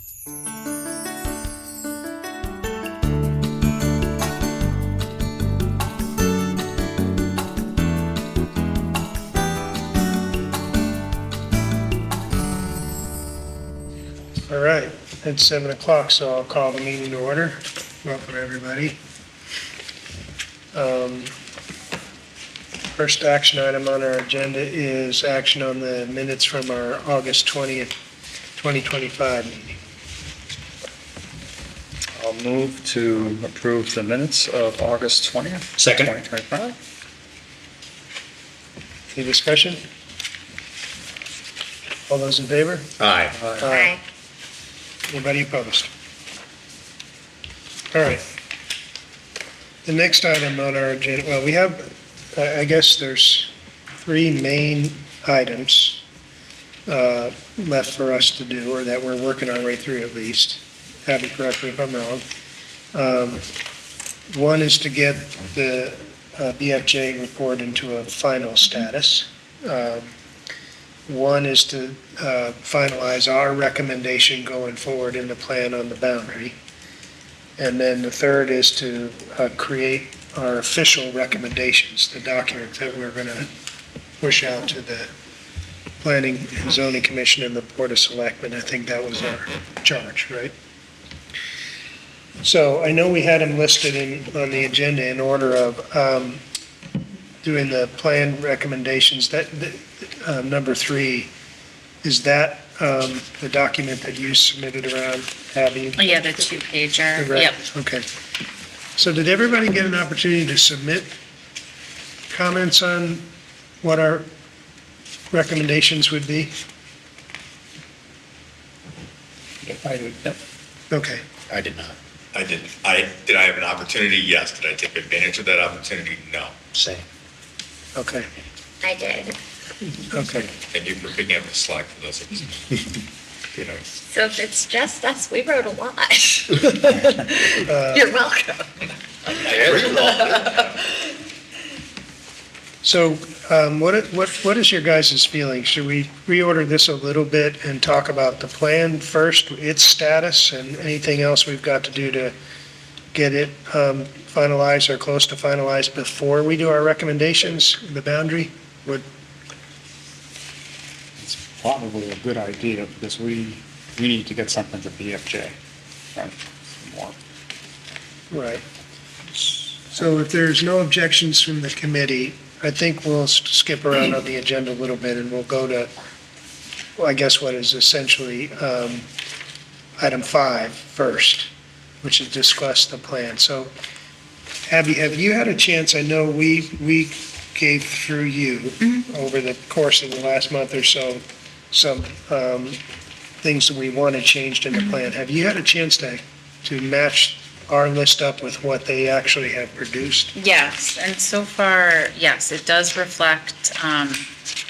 All right, it's 7 o'clock, so I'll call the meeting to order. Welcome, everybody. First action item on our agenda is action on the minutes from our August 20th, 2025 meeting. I'll move to approve the minutes of August 20th. Second. 2025. Any discussion? All those in favor? Aye. Aye. Anybody opposed? All right. The next item on our agenda, well, we have, I guess there's 3 main items left for us to do, or that we're working our way through at least. Abby, correct me if I'm wrong. One is to get the BFJ report into a final status. One is to finalize our recommendation going forward in the plan on the boundary. And then the third is to create our official recommendations, the document that we're going to push out to the Planning and Zoning Commission and the Board of Selectmen. I think that was our charge, right? So I know we had them listed on the agenda in order of doing the plan recommendations. That number 3, is that the document that you submitted around, Abby? Oh, yeah, the 2-pager. Right. Yep. Okay. So did everybody get an opportunity to submit comments on what our recommendations would be? I did, yep. Okay. I did not. I didn't. Did I have an opportunity? Yes. Did I take advantage of that opportunity? No. Same. Okay. I did. Okay. Thank you for picking up the slack for those of us. You know, So if it's just us, we wrote a lot. You're welcome. So what is your guys' feeling? Should we reorder this a little bit and talk about the plan first, its status, and anything else we've got to do to get it finalized or close to finalized before we do our recommendations, the boundary? It's probably a good idea because we need to get something to BFJ, right? More. Right. So if there's no objections from the committee, I think we'll skip around on the agenda a little bit and we'll go to, well, I guess what is essentially item 5 first, which is discuss the plan. So Abby, have you had a chance, I know we gave through you over the course of the last month or so, some things that we wanted changed in the plan. Have you had a chance to match our list up with what they actually have produced? Yes, and so far, yes, it does reflect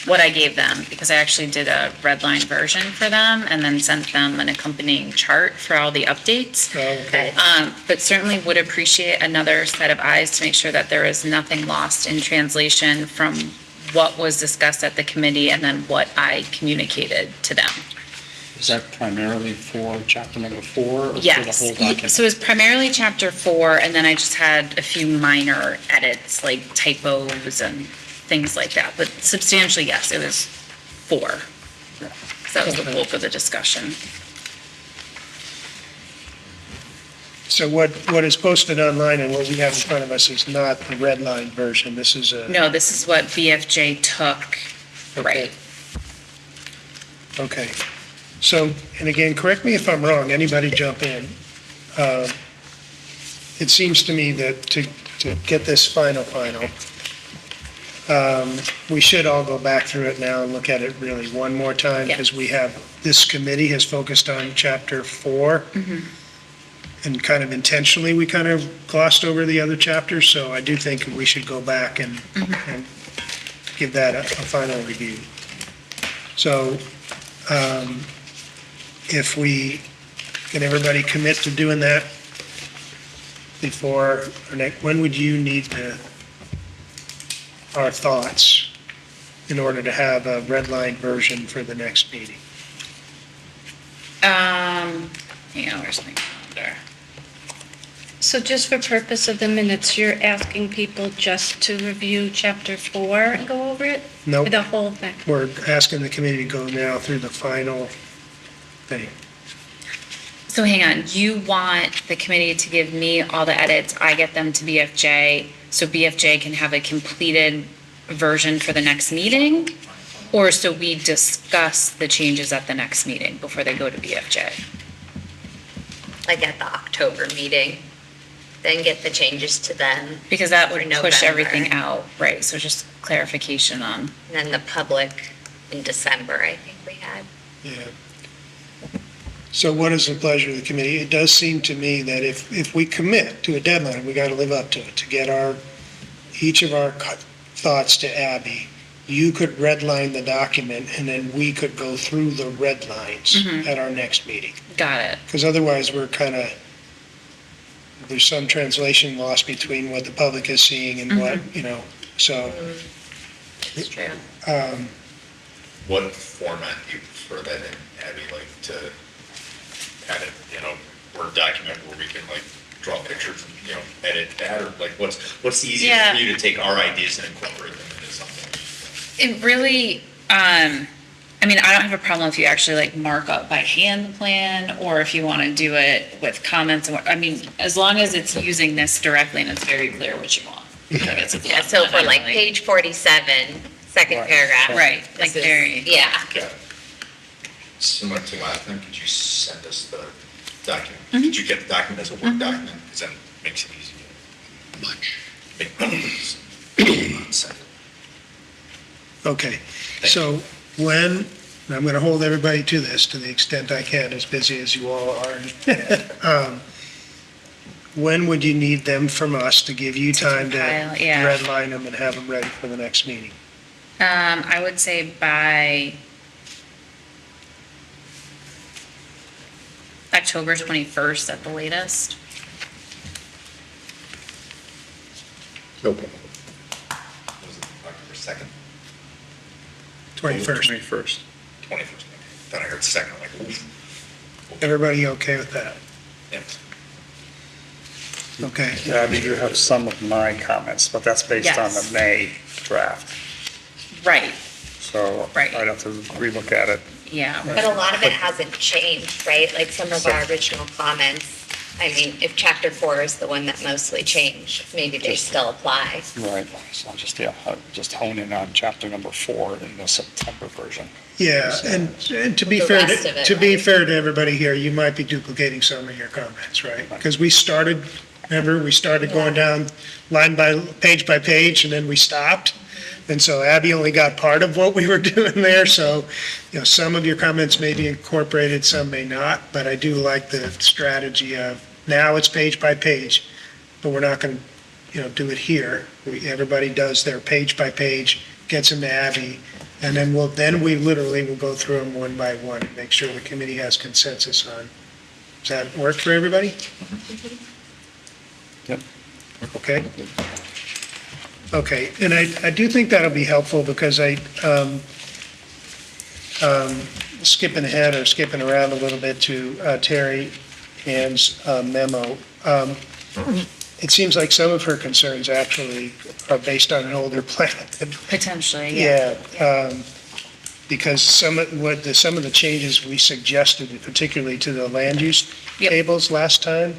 what I gave them, because I actually did a red line version for them and then sent them an accompanying chart for all the updates. Okay. But certainly would appreciate another set of eyes to make sure that there is nothing lost in translation from what was discussed at the committee and then what I communicated to them. Is that primarily for chapter number 4 or for the Yes, whole document? so it was primarily chapter 4, and then I just had a few minor edits, like typos and things like that. But substantially, yes, it was 4. So that was the bulk of the discussion. So what is posted online and what we have in front of us is not the red line version. This is a. No, this is what BFJ took, right? Okay. So, and again, correct me if I'm wrong, anybody jump in. It seems to me that to get this final, we should all go back through it now and look at it really one more time, because we have, this committee has focused on chapter 4. And kind of intentionally, we kind of glossed over the other chapters, so I do think we should go back and give that a final review. So, if we, can everybody commit to doing that before, when would you need our thoughts in order to have a red line version for the next meeting? hang on, where's my calendar? So just for purpose of the minutes, you're asking people just to review chapter 4 and go over it? Nope. Or the whole thing? We're asking the committee to go now through the final thing. So hang on, you want the committee to give me all the edits, I get them to BFJ, so BFJ can have a completed version for the next meeting? Or so we discuss the changes at the next meeting before they go to BFJ? Like at the October meeting, then get the changes to them, Because that would For push November. everything out, right? So just clarification on, and then the public in December, I think we had. Yeah. So what is the pleasure of the committee? It does seem to me that if we commit to a deadline, we got to live up to it, to get each of our thoughts to Abby. You could redline the document and then we could go through the red lines at our next meeting. got it. Because otherwise we're there's some translation lost between what the public is seeing and what, so. It's true. What format do you prefer that in, Abby, like to have it, Word document where we can like draw pictures and, edit that, or like what's the easiest Yeah. for you to take our ideas and incorporate them into something? It really, I mean, I don't have a problem if you actually like mark up by hand the plan, or if you want to do it with comments and what, I mean, as long as it's using this directly and it's very clear what you want. I guess it's Yeah, so for like definitely- page 47, second Right. paragraph. Right, like this is- very. Yeah, Okay. Similar to last time, could you send us the document? Mm-hmm. Could you get the document as a Word document? Because then it makes it easier. Make copies. Send it. Okay, so when, and I'm going to hold everybody to this to the extent I can, as busy as you all are. When would you need them from us to give you time to compile, yeah. redline them and have them ready for the next meeting? I would say by October 21st at the latest. Okay. Was it October 2nd? 21st. 21st. 21st. Then I heard second, I'm like, oof. Everybody okay with that? Yeah. Okay, Abby, you have some of my comments, but that's based on Yes. the May draft. Right, So Right. I'd have to relook at it. yeah. but a lot of it hasn't changed, right? Like some of our original comments, I mean, if chapter 4 is the one that mostly changed, maybe they still apply. Right. So just hone in on chapter number 4 in the September version. yeah, and to be The fair, rest of it, to be right? fair to everybody here, you might be duplicating some of your comments, right? Because we started going down line by, page by page, and then we stopped. And so Abby only got part of what we were doing there, so, some of your comments may be incorporated, some may not, but I do like the strategy of, now it's page by page, but we're not gonna, do it here. Everybody does their page by page, gets them to Abby, and then we literally will go through them one by one and make sure the committee has consensus on. Does that work for everybody? Yep. Okay. Okay, and I do think that'll be helpful because skipping ahead or skipping around a little bit to Terry Ann's memo. It seems like some of her concerns actually are based on an older plan. Potentially, yeah. Yeah, because some of the changes we suggested, particularly to the land use Yep. tables last time,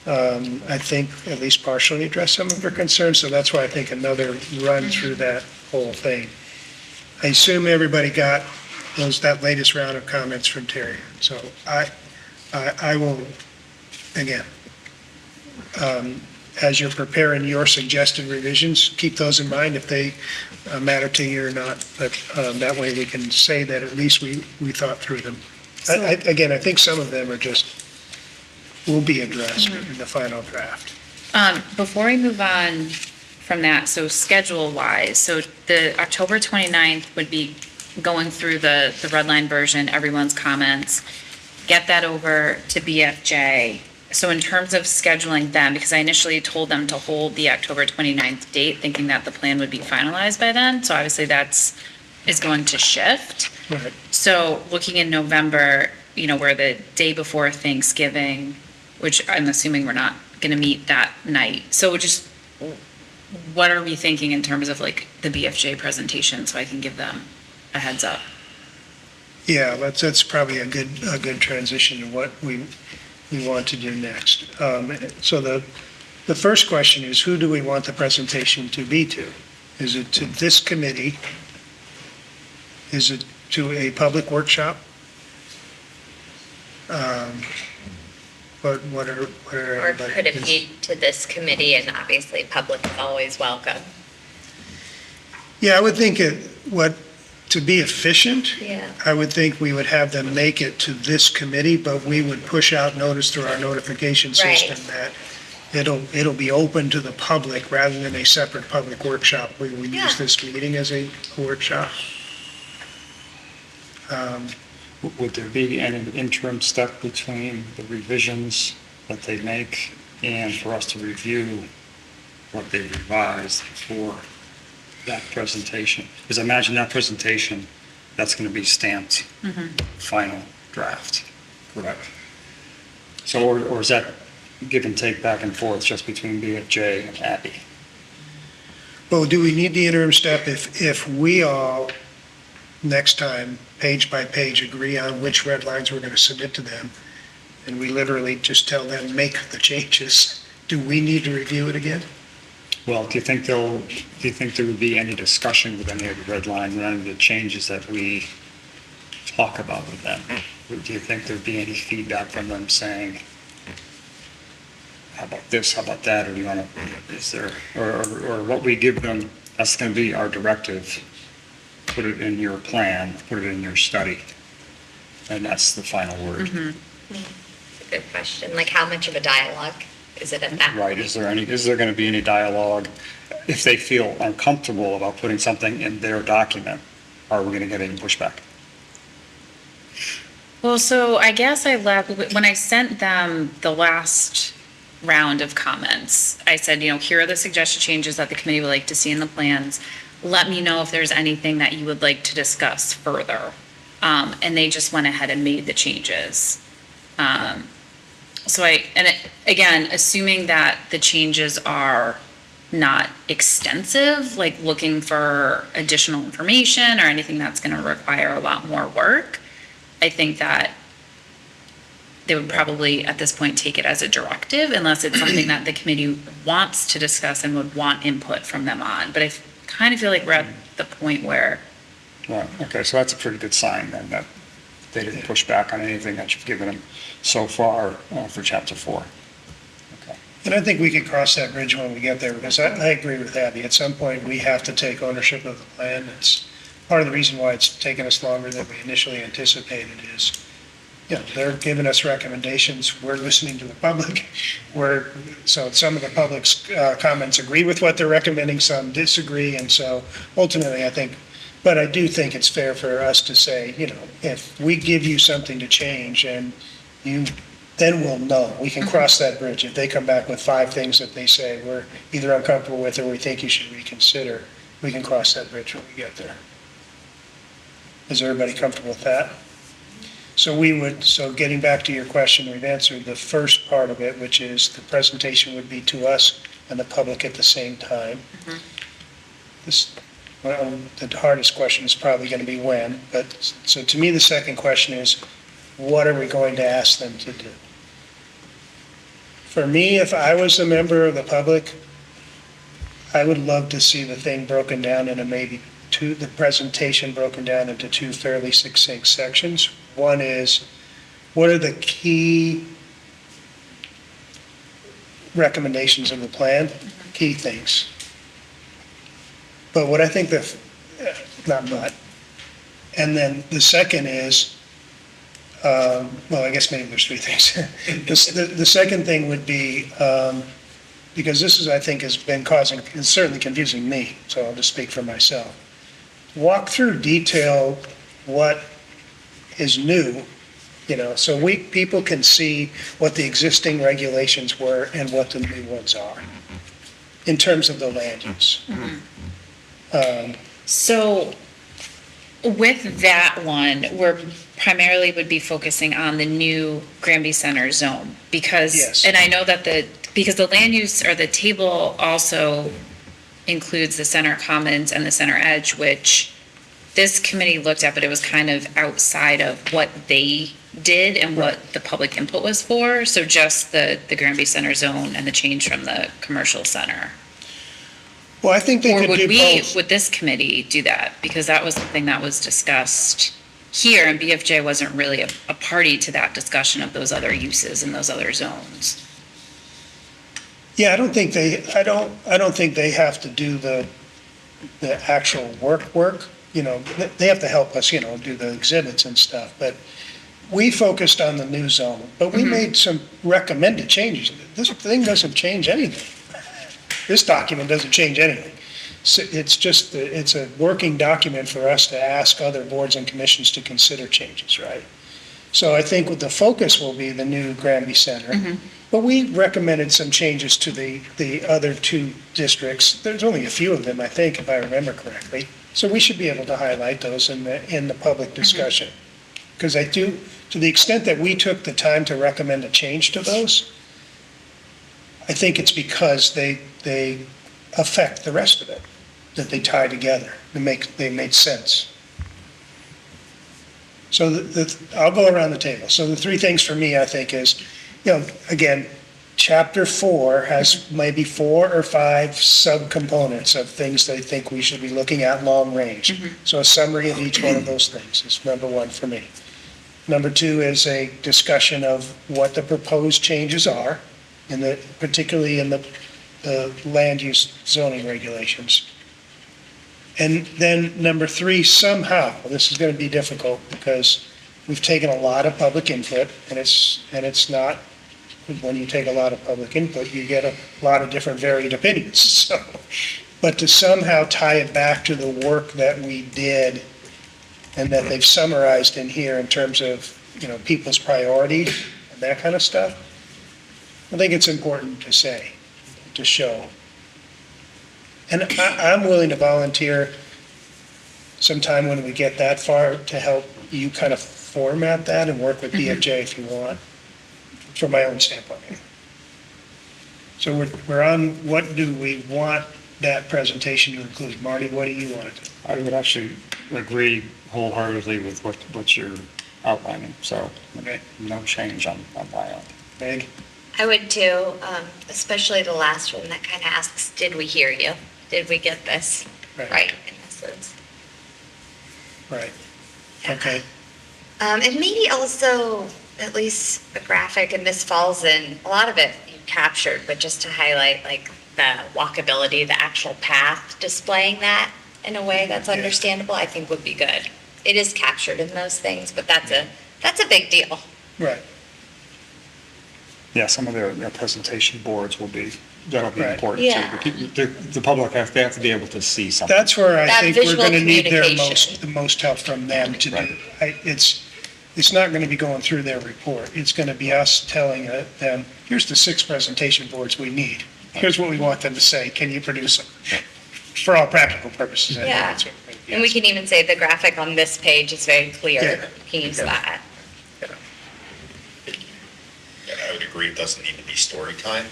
I think at least partially address some of her concerns, so that's why I think another run through that whole thing. I assume everybody got that latest round of comments from Terry, so I will, again, as you're preparing your suggested revisions, keep those in mind if they matter to you or not, but that way we can say that at least we thought through them. Again, I think some of them are will be addressed in the final draft. Before we move on from that, so schedule-wise, so the October 29th would be going through the red line version, everyone's comments, get that over to BFJ. So in terms of scheduling them, because I initially told them to hold the October 29th date, thinking that the plan would be finalized by then, so obviously is going to shift. Right. So looking in November, where the day before Thanksgiving, which I'm assuming we're not going to meet that night. So just, what are we thinking in terms of like the BFJ presentation, so I can give them a heads up? Yeah, that's probably a good transition to what we want to do next. So the first question is, who do we want the presentation to be to? Is it to this committee? Is it to a public workshop? What are Or everybody? could it be to this committee, and obviously public is always welcome? Yeah, I would think to be efficient, Yeah. I would think we would have them make it to this committee, but we would push out notice through our notification Right. system that it'll be open to the public rather than a separate public workshop. We would Yeah. use this meeting as a workshop. Would there be an interim step between the revisions that they make and for us to review what they revised for that presentation? Because I imagine that presentation, that's going to be stamped final draft, correct? So, or is that give and take back and forth just between BFJ and Abby? Well, do we need the interim step if we all, next time, page by page, agree on which red lines we're going to submit to them, and we literally just tell them, make the changes, do we need to review it again? Well, do you think there would be any discussion with any of the red lines and any of the changes that we talk about with them? Do you think there'd be any feedback from them saying, how about this, how about that, or do you want to, is there, or what we give them, that's going to be our directive, put it in your plan, put it in your study, and that's the final word. It's a good question. Like, how much of a dialogue is it at that? Right, is there going to be any dialogue? If they feel uncomfortable about putting something in their document, are we going to get any pushback? Well, so I guess when I sent them the last round of comments, I said, here are the suggested changes that the committee would like to see in the plans. Let me know if there's anything that you would like to discuss further. And they just went ahead and made the changes. Again, assuming that the changes are not extensive, like looking for additional information or anything that's going to require a lot more work, I think that they would probably at this point take it as a directive unless it's something that the committee wants to discuss and would want input from them on. But I kind of feel like we're at the point where, Right, okay, so that's a pretty good sign then, that they didn't push back on anything that you've given them so far for chapter 4. Okay. And I think we can cross that bridge when we get there, because I agree with Abby. At some point, we have to take ownership of the plan. It's part of the reason why it's taken us longer than we initially anticipated is, they're giving us recommendations. We're listening to the public. So some of the public's comments agree with what they're recommending, some disagree. And so ultimately, but I do think it's fair for us to say, if we give you something to change and then we'll know. We can cross that bridge. If they come back with 5 things that they say we're either uncomfortable with or we think you should reconsider, we can cross that bridge when we get there. Is everybody comfortable with that? So getting back to your question, we've answered the first part of it, which is the presentation would be to us and the public at the same time. The hardest question is probably going to be when, but, so to me, the second question is, what are we going to ask them to do? For me, if I was a member of the public, I would love to see the thing broken down into the presentation broken down into 2 fairly succinct sections. One is, what are the key recommendations of the plan? Key things. But what I think and then the second is, I guess maybe there's 3 things. The second thing would be, because this I think, has been it's certainly confusing me, so I'll just speak for myself. Walk through detail what is new, so people can see what the existing regulations were and what the new ones are in terms of the land use. so with that one, we're primarily would be focusing on the new Granby Center zone because, Yes. and I know that because the land use or the table also includes the center commons and the center edge, which this committee looked at, but it was kind of outside of what they did and what the public input was for. So just the Granby Center zone and the change from the commercial center. Well, I think they Or could do both. would this committee do that? Because that was something that was discussed here, and BFJ wasn't really a party to that discussion of those other uses in those other zones. Yeah, I don't think they have to do the actual work, you know, they have to help us, you know, do the exhibits and stuff, but we focused on the new zone, but we made some recommended changes. This thing doesn't change anything. This document doesn't change anything. So it's just, it's a working document for us to ask other boards and commissions to consider changes, right? So I think the focus will be the new Granby Center. But we recommended some changes to the other two districts. There's only a few of them, I think, if I remember correctly. So we should be able to highlight those in the public discussion. Because I do, to the extent that we took the time to recommend a change to those, I think it's because they affect the rest of it, that they tie together, they made sense. So I'll go around the table. So the three things for me, I think, is, you know, again, chapter 4 has maybe 4 or 5 subcomponents of things they think we should be looking at long range. So a summary of each one of those things is number 1 for me. Number 2 is a discussion of what the proposed changes are, particularly in the land use zoning regulations. And then number 3, somehow, this is going to be difficult because we've taken a lot of public input, and it's not, when you take a lot of public input, you get a lot of different varied opinions. So, but to somehow tie it back to the work that we did and that they've summarized in here in terms of, you know, people's priorities and that kind of stuff, I think it's important to say, to show. And I'm willing to volunteer sometime when we get that far to help you kind of format that and work with BFJ if you want, from my own standpoint. So we're on, what do we want that presentation to include? Marty, what do you want it to? I would actually agree wholeheartedly with what you're outlining, so Okay. no change on my end. Meg? I would too, especially the last one that kind of asks, did we hear you? Did we get this right, in essence? Right. Okay. And maybe also, at least a graphic, and this falls in, a lot of it you captured, but just to highlight like the walkability, the actual path, displaying that in a way that's understandable, I think would be good. It is captured in those things, but that's a big deal. Right. Yeah, some of their presentation boards that'll be Right. important Yeah. too. The public they have to be able to see something. That's where I That think we're visual going to need communication. the most help from them to do. Right. It's not going to be going through their report. It's going to be us telling them, here's the 6 presentation boards we need. Here's what we want them to say. Can you produce them? For all practical purposes. I think Yeah. that's what we're gonna be And we asking. can even say the graphic on this page is very clear. Yeah. You can use Yeah. that. And I would agree, it doesn't need to be story time,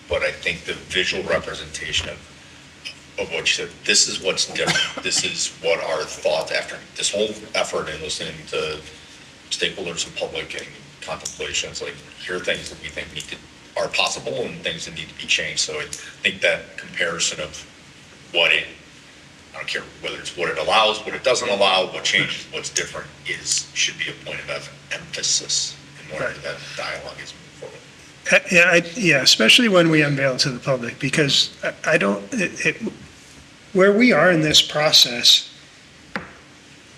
but I think the visual representation of what you said, this is what's different. This is what our thought after this whole effort and listening to stakeholders and public and contemplations, like here are things that we think are possible and things that need to be changed. So I think that comparison of I don't care whether it's what it allows, what it doesn't allow, what changes, what's different should be a point of emphasis in where that dialogue is moving forward. Yeah, especially when we unveil it to the public, because I don't, where we are in this process,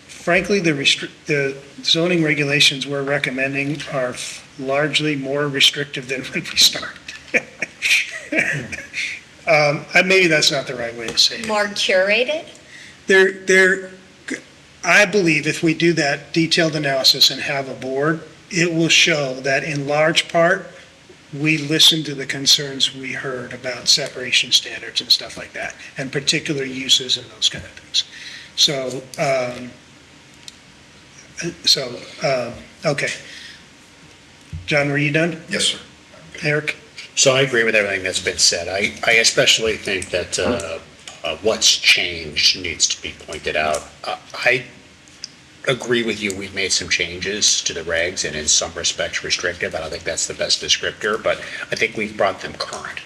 frankly, the zoning regulations we're recommending are largely more restrictive than when we started. Maybe that's not the right way to say it. More curated? I believe if we do that detailed analysis and have a board, it will show that in large part, we listened to the concerns we heard about separation standards and stuff like that, and particular uses and those kind of things. So So, okay. John, were you done? Yes, sir. Eric? So I agree with everything that's been said. I especially think that what's changed needs to be pointed out. I agree with you, we've made some changes to the regs and in some respects restrictive. I don't think that's the best descriptor, but I think we've brought them current.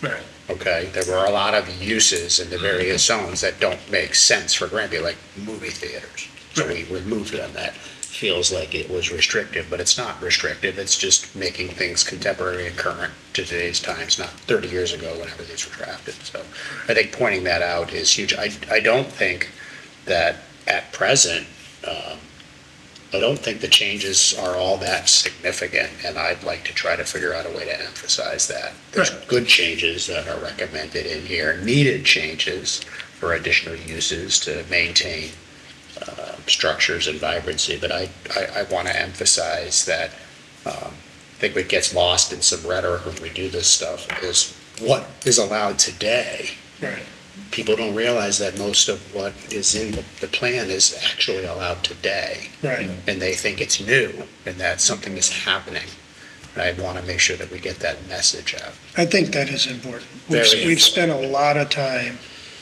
Right. Okay, there were a lot of uses in the various zones that don't make sense for Granby, like movie theaters. So we removed them. That feels like it was restrictive, but it's not restrictive. It's just making things contemporary and current to today's times, not 30 years ago whenever these were drafted. So I think pointing that out is huge. I don't think that at present, I don't think the changes are all that significant, and I'd like to try to figure out a way to emphasize that. There's Right. good changes that are recommended in here, needed changes for additional uses to maintain structures and vibrancy, but I want to emphasize that I think what gets lost in some rhetoric when we do this stuff is what is allowed today. Right. People don't realize that most of what is in the plan is actually allowed today. Right. And they think it's new and that something is happening. And I want to make sure that we get that message out. I think that is important. Very We've important. spent a lot of time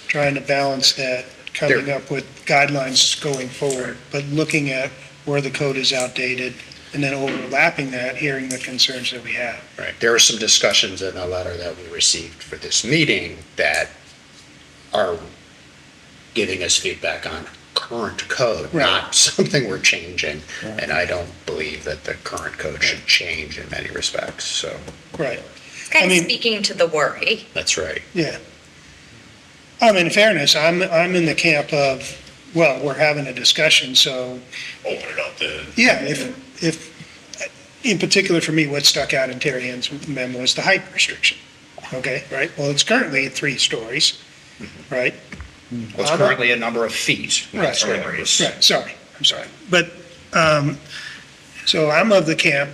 trying to balance that, coming up with guidelines going forward, but looking at where the code is outdated, and then overlapping that, hearing the concerns that we have. Right. There were some discussions in a letter that we received for this meeting that are giving us feedback on current code, Right. not something we're changing. And I don't believe that the current code should change in many respects. So Right. Kind mean- of speaking to the worry. that's right. Yeah. In fairness, I'm in the camp of, well, we're having a discussion, so, Open it up to, yeah, if, in particular for me, what stuck out in Terry Ann's memo is the height restriction. Okay, right? Well, it's currently at 3 stories, right? Well, it's currently a number of feet. not Right. stories. Right, sorry, I'm sorry. But, so I'm of the camp,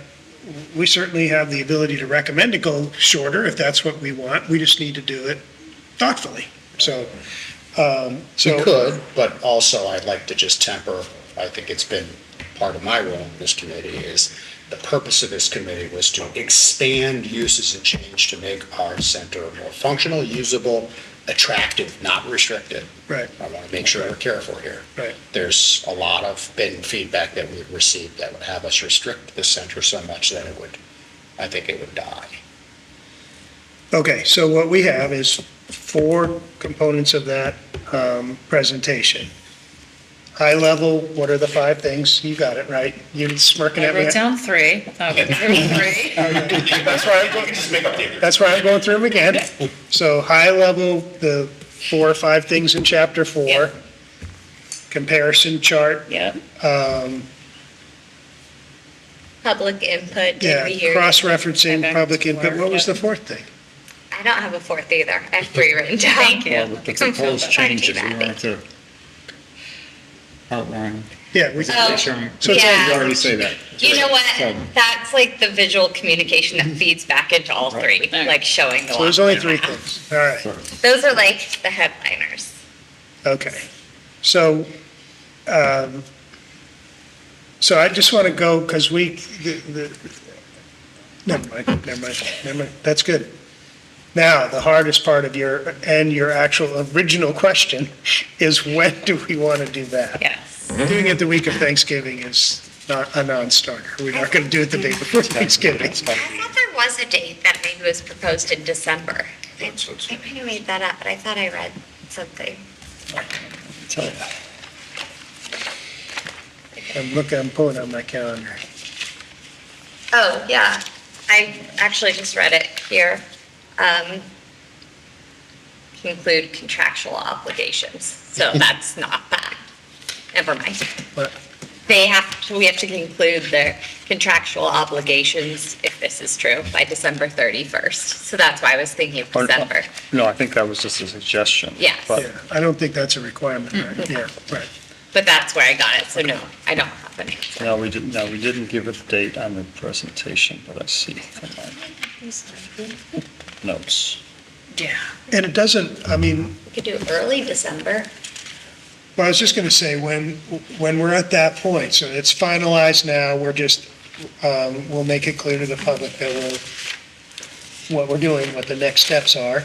we certainly have the ability to recommend to go shorter if that's what we want. We just need to do it thoughtfully. So, We could, but also I'd like to just temper, I think it's been part of my role in this committee is the purpose of this committee was to expand uses and change to make our center more functional, usable, attractive, not restricted. Right. I want to make sure we're careful here. Right. There's a lot of been feedback that we've received that would have us restrict the center so much that I think it would die. Okay, so what we have is 4 components of that presentation. High level, what are the 5 things? You got it, right? You're smirking I at me. wrote down 3. I'll go through 3. That's why I'm you going, can just make up the others. that's why I'm going through them again. So high level, the 4 or 5 things in chapter 4. Yeah. Comparison chart, Yep. Public input, did yeah, we hear? cross-referencing, Okay. public input. What was the Yeah. 4th thing? I don't have a 4th either. I have 3 written down. Thank you. Well, with the proposed changes, we Thank you. wanted to outline. Yeah, we, Oh, Sharon, so it's yeah. you already say that. You know what? So- That's like the visual communication that feeds back into all 3, like showing the. so there's only walk 3 path. things. All right. so- Those are like the headliners. Okay, so, so I just want to go, because never mind, that's good. Now, the hardest part of your actual original question is when do we want to do that? Yes. Doing it the week of Thanksgiving is not a non-starter. We're not going to do it the day before Thanksgiving. I thought there was a date that maybe was proposed in December. I So it's- might have made that up, but I thought I read something. Tell you. I'm pulling out my calendar. Oh, yeah. I actually just read it here. Conclude contractual obligations. So that's not bad. Never mind. But, We have to conclude their contractual obligations, if this is true, by December 31st. So that's why I was thinking of Or- December. No, I think that was just a suggestion. Yes. But yeah, I don't think that's a requirement, right? Yeah, right. But that's where I got it. So no, I don't have an answer. no, we didn't give a date on the presentation, but I see from my notes. Yeah. And it doesn't, I mean, We could do early December. Well, I was just gonna say, when we're at that point, so it's finalized now, we're just, we'll make it clear to the public that what we're doing, what the next steps are.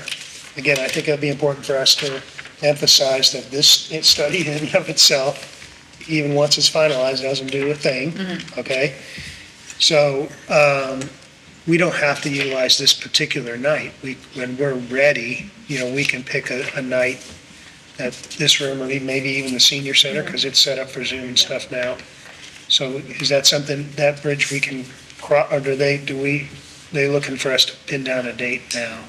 Again, I think it'll be important for us to emphasize that this study in and of itself, even once it's finalized, doesn't do a thing, okay? So, we don't have to utilize this particular night. When we're ready, we can pick a night at this room, or maybe even the senior center, because it's set up for Zoom and stuff now. So is that something, that bridge we can cross, or they looking for us to pin down a date now?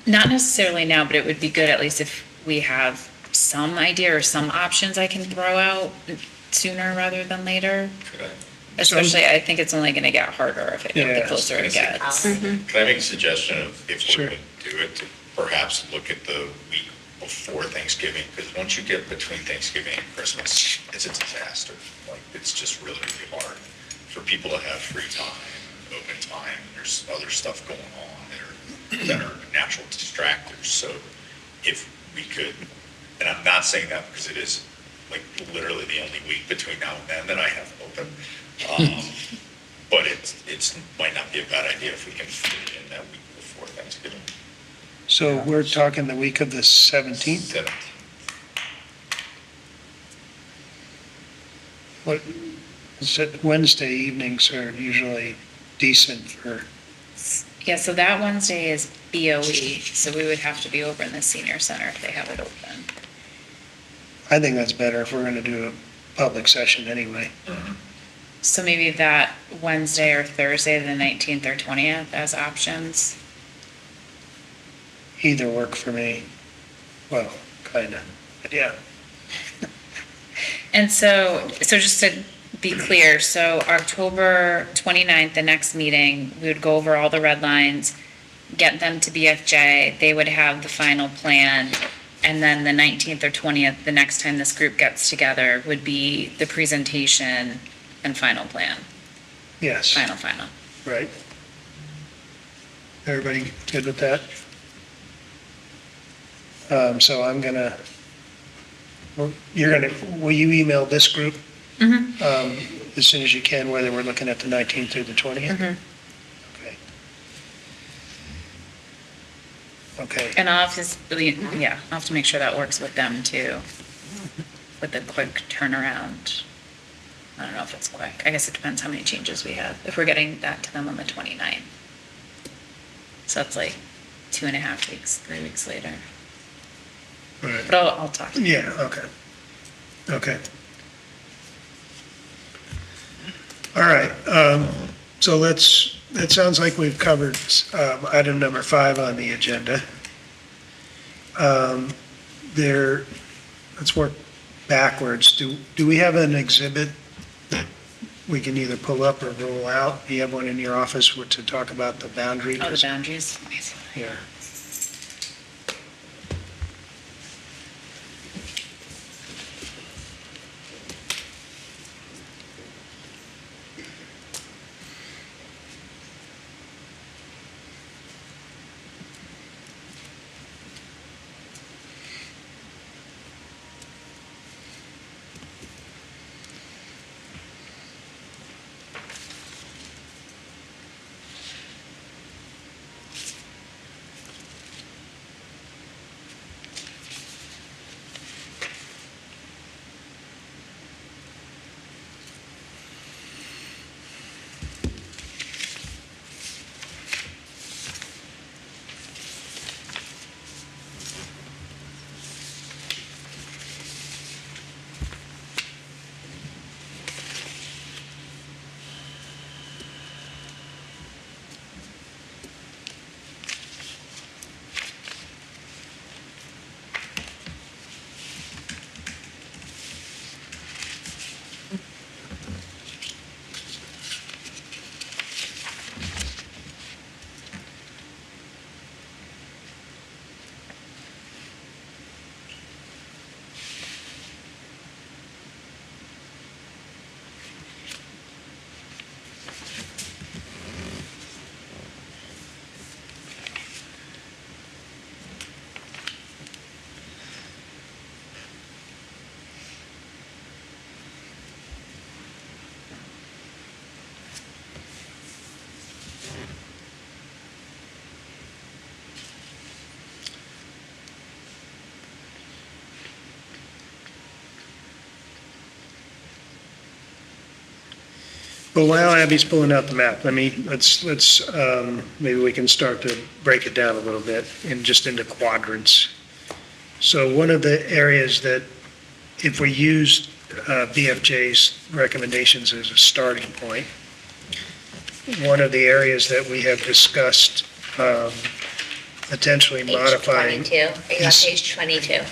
Not necessarily now, but it would be good at least if we have some idea or some options I can throw out sooner rather than later. Especially, I think it's only gonna get harder the Yeah. closer it gets. Can I make a suggestion of, if Sure. we're going to do it, to perhaps look at the week before Thanksgiving? Because once you get between Thanksgiving and Christmas, it's a disaster. Like, it's just really, really hard for people to have free time, open time. There's other stuff going on that are natural distractors. So if we could, and I'm not saying that because it is like literally the only week between now and then that I have open. But it's might not be a bad idea if we can fit it in that week before Thanksgiving. So we're talking the week of the 17th? 17th. What, Wednesday evenings are usually decent for, Yeah, so that Wednesday is BOE, so we would have to be over in the senior center if they have it open. I think that's better if we're gonna do a public session anyway. So maybe that Wednesday or Thursday, the 19th or 20th as options. Either work for me. Well, kinda, but yeah. And so just to be clear, so October 29th, the next meeting, we would go over all the red lines, get them to BFJ, they would have the final plan, and then the 19th or 20th, the next time this group gets together, would be the presentation and final plan, Yes, final. right. Everybody good with that? So I'm gonna, will you email this group? As soon as you can, whether we're looking at the 19th through the 20th? Okay. Okay, And I'll have to make sure that works with them too, with the quick turnaround. I don't know if it's quick. I guess it depends how many changes we have, if we're getting that to them on the 29th. So that's like 2.5 weeks, 3 weeks later. right. But I'll talk to them. Yeah, okay. Okay. All right, so it sounds like we've covered item number 5 on the agenda. Let's work backwards. Do we have an exhibit that we can either pull up or roll out? Do you have one in your office to talk about the boundary? Oh, the boundaries. Yeah. But while Abby's pulling out the map, maybe we can start to break it down a little bit into quadrants. So one of the areas that, if we use BFJ's recommendations as a starting point, one of the areas that we have discussed potentially Page modifying. 22, are you on Yes. page 22?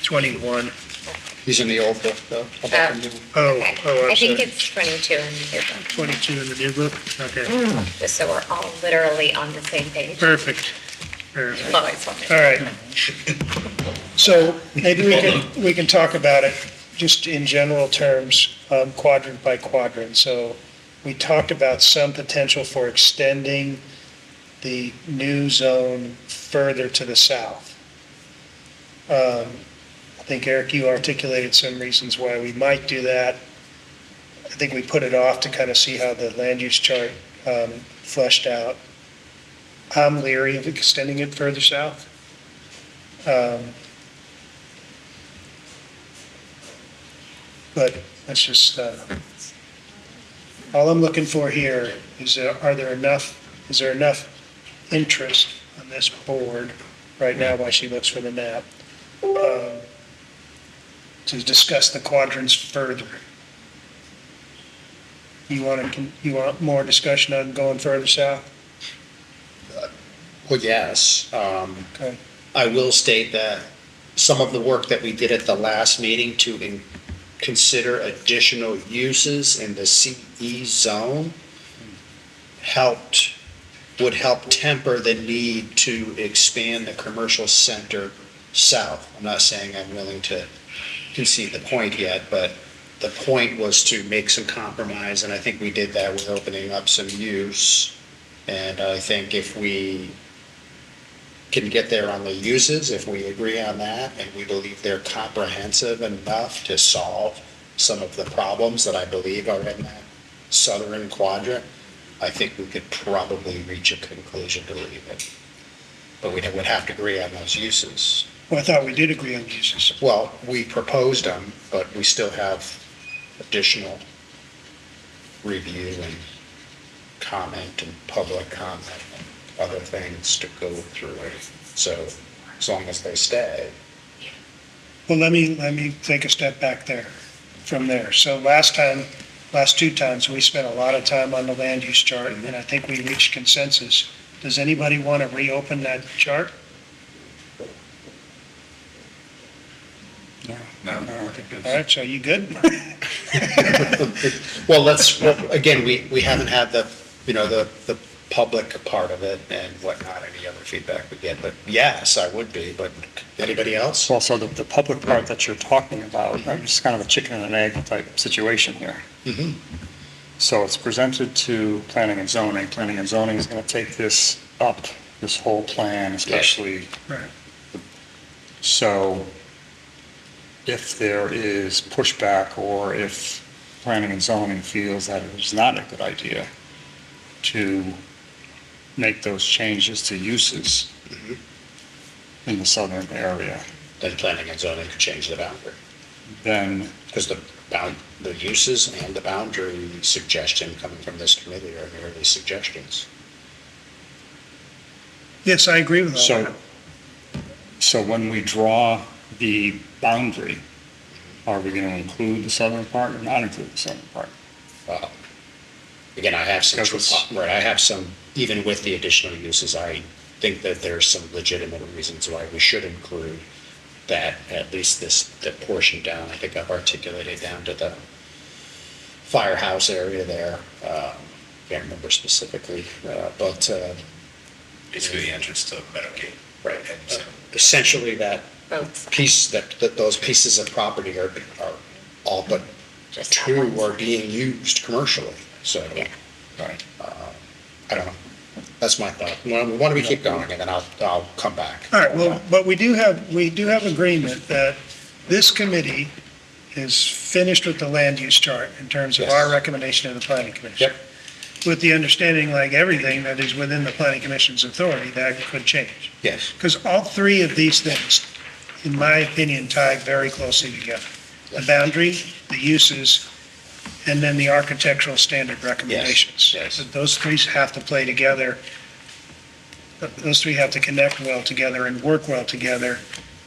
21. He's in the old book, though. How about the new? Oh, I I'm think sorry. it's 22 in the new book, 22 in the new book? Okay, just so we're all literally on the same page. perfect. Perfect. Always wanted. All right. So maybe we can talk about it just in general terms, quadrant by quadrant. So we talked about some potential for extending the new zone further to the south. I think, Eric, you articulated some reasons why we might do that. I think we put it off to kind of see how the land use chart fleshed out. I'm leery of extending it further south. But that's just, all I'm looking for here is, is there enough interest on this board right now while she looks for the map, to discuss the quadrants further? You want more discussion on going further south? Well, yes. Okay. I will state that some of the work that we did at the last meeting to consider additional uses in the CE zone would help temper the need to expand the commercial center south. I'm not saying I'm willing to concede the point yet, but the point was to make some compromise, and I think we did that with opening up some use. And I think if we can get there on the uses, if we agree on that, and we believe they're comprehensive enough to solve some of the problems that I believe are in that southern quadrant, I think we could probably reach a conclusion to leave it. But we would have to agree on those uses. Well, I thought we did agree on uses. Well, we proposed them, but we still have additional review and comment and public comment and other things to go through. So as long as they stay. Well, let me take a step back there, from there. So last two times, we spent a lot of time on the land use chart, and I think we reached consensus. Does anybody want to reopen that chart? No. All right, so you good? Well, again, we haven't had the public part of it and whatnot, any other feedback we get, but yes, I would be, but anybody else? Well, so the public part that you're talking about, it's kind of a chicken and an egg type situation here. Mhm. So it's presented to planning and zoning. Planning and zoning is going to take this up, this whole plan, especially. Right. So if there is pushback, or if planning and zoning feels that it is not a good idea to make those changes to uses in the southern area, Then planning and zoning could change the boundary, then because the uses and the boundary suggestion coming from this committee are merely suggestions. Yes, I agree with all that. so when we draw the boundary, are we going to include the southern part or not include the southern part? Well, again, I have some, Because it's- right, I have some, even with the additional uses, I think that there's some legitimate reasons why we should include that, at least the portion down, I think I've articulated down to the firehouse area there. Can't remember specifically, but, Basically the entrance to Meadowgate. right, essentially that Both, piece, that those pieces of property are all but just that two one. are being used commercially, so. Yeah. Right. I don't know. That's my thought. Why don't we keep going, and then I'll come back. All right, well, but we do have agreement that this committee is finished with the land use chart in terms of Yes. our recommendation to the planning commission. Yep. With the understanding, like everything that is within the planning commission's authority, that could change. Yes. Because all three of these things, in my opinion, tie very closely together. The boundary, the uses, and then the architectural standard recommendations. yes. Those three have to play together. Those three have to connect well together and work well together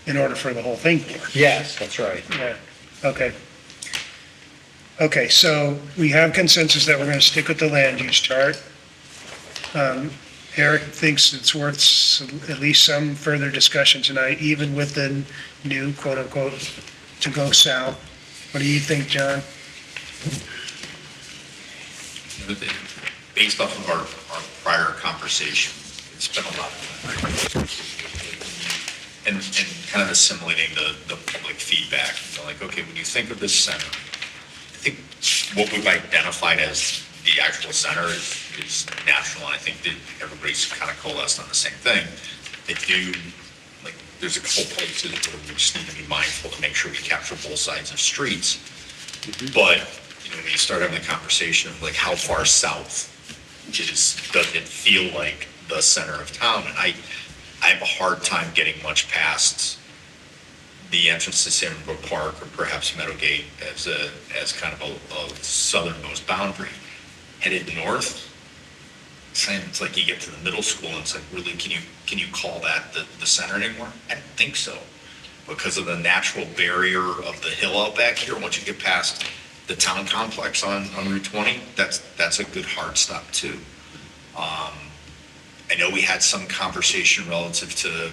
in order for the whole thing to work. Yes, that's right. Yeah, okay. Okay, so we have consensus that we're going to stick with the land use chart. Eric thinks it's worth at least some further discussion tonight, even with the new quote-unquote to go south. What do you think, John? Based off of our prior conversation, it's been a lot of time. And kind of assimilating the public feedback, like, okay, when you think of this center, I think what we've identified as the actual center is national, and I think that everybody's kind of coalesced on the same thing. They do, like, there's a couple places where we just need to be mindful to make sure we capture both sides of streets. But, when you start having the conversation of like, how far south does it feel like the center of town? And I have a hard time getting much past the entrance to Salmon Brook Park or perhaps Meadowgate as kind of a southernmost boundary. Headed north, it's like you get to the middle school and it's like, really, can you call that the center anymore? I don't think so, because of the natural barrier of the hill out back here. Once you get past the town complex on Route 20, that's a good hard stop too. I know we had some conversation relative to,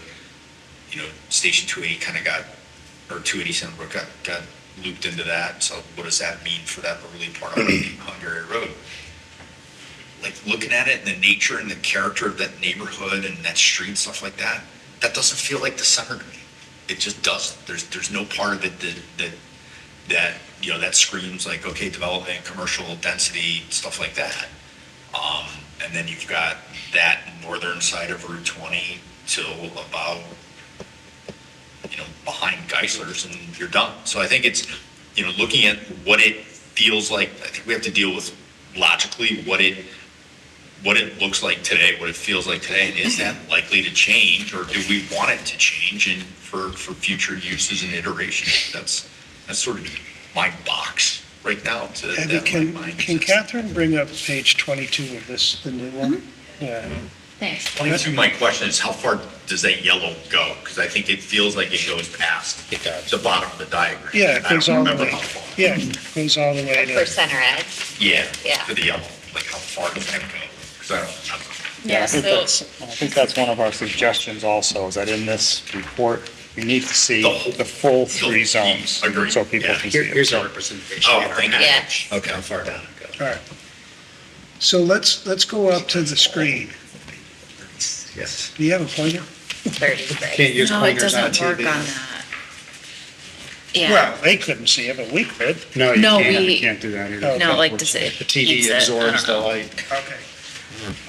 Station 280 kind of or 280 Salmon Brook got looped into that. So what does that mean for that early part of Hungary Road? Like, looking at it and the nature and the character of that neighborhood and that street and stuff like that, that doesn't feel like the center to me. It just doesn't. There's no part of it that screams like, okay, development, commercial density, stuff like that. And then you've got that northern side of Route 20 till about, behind Geisler's, and you're done. So I think it's, looking at what it feels like, I think we have to deal with logically what it looks like today, what it feels like today, and is that likely to change, or do we want it to change and for future uses and iterations? That's sort of my box right now. Abby, can Catherine bring up page 22 of this, the new one? Yeah. Thanks. 22, my question is, how far does that yellow go? Because I think it feels like it goes past the bottom of the diagram. Yeah, it goes I all don't the remember way. how far. Yeah, it goes all the way For to, center edge. Yeah, Yeah. to the yellow, like how far does that go? Because I don't remember. Yeah, I think that's one of our suggestions also, is that in this report, we need to see the full three zones. Agreed. So people can see it. Here's our representation. Oh, thank you. Yeah. Okay. How far down it goes. all right. So let's go up to the screen. Yes. Do you have a pointer? 30, right? Can't use No, it pointers on doesn't work on TV. that. Yeah, Well, they couldn't see it, but we could. No, you No, can't. We can't do that either. no, like, does it? The TV eats it? I absorbs don't the know. light. Okay.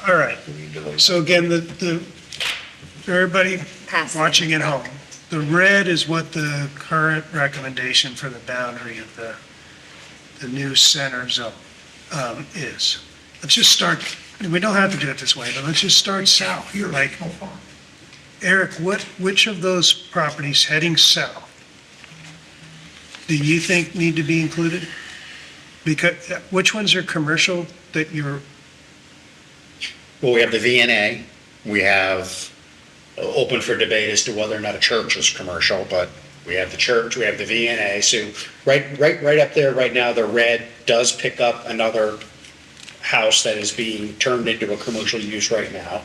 All right. So again, for everybody Pass it. watching at home, the red is what the current recommendation for the boundary of the new center zone is. Let's just start, we don't have to do it this way, but let's just start south. Like, Eric, which of those properties heading south do you think need to be included? Because, which ones are commercial that you're, Well, we have the VNA, we have open for debate as to whether or not a church is commercial, but we have the church, we have the VNA, so right up there, right now, the red does pick up another house that is being turned into a commercial use right now.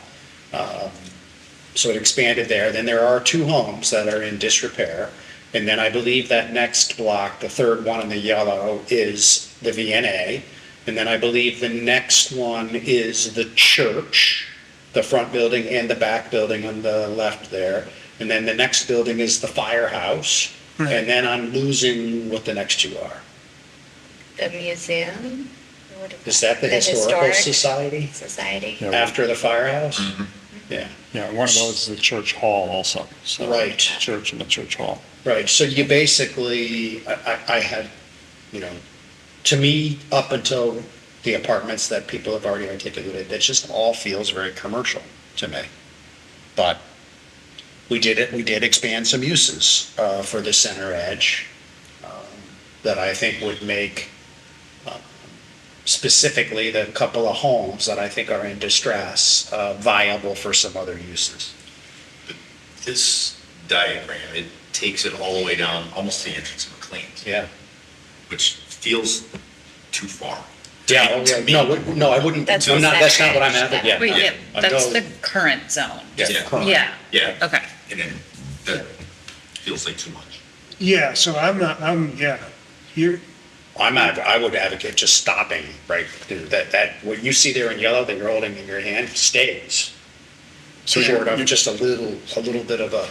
So it expanded there, then there are two homes that are in disrepair, and then I believe that next block, the third one in the yellow, is the VNA. And then I believe the next one is the church, the front building and the back building on the left there. And then the next building is the firehouse. Right. And then I'm losing what the next two are. The museum? What Is that the The Historical Historic Society Society? Yeah, after the firehouse? Yeah, Yeah, one of those is the church hall also. So Right. Church and the church hall. right. So you basically, I had, to me, up until the apartments that people have already articulated, that just all feels very commercial to me. But we did expand some uses for the center edge that I think would make specifically the couple of homes that I think are in distress, viable for some other uses. This diagram, it takes it all the way down, almost to the entrance of McLean's. Yeah. Which feels too far. Yeah, oh, To yeah, me. no, I wouldn't, That's I'm not, the that's not what I'm center at, edge, yeah. Wait, yeah, that's Until- the current zone. Yeah, current. Yeah, Yeah. okay. And then that feels like too much. Yeah, so yeah, you're, I would advocate just stopping right there. That, what you see there in yellow that you're holding in your hand stays. So Short of you're- just a little bit of a,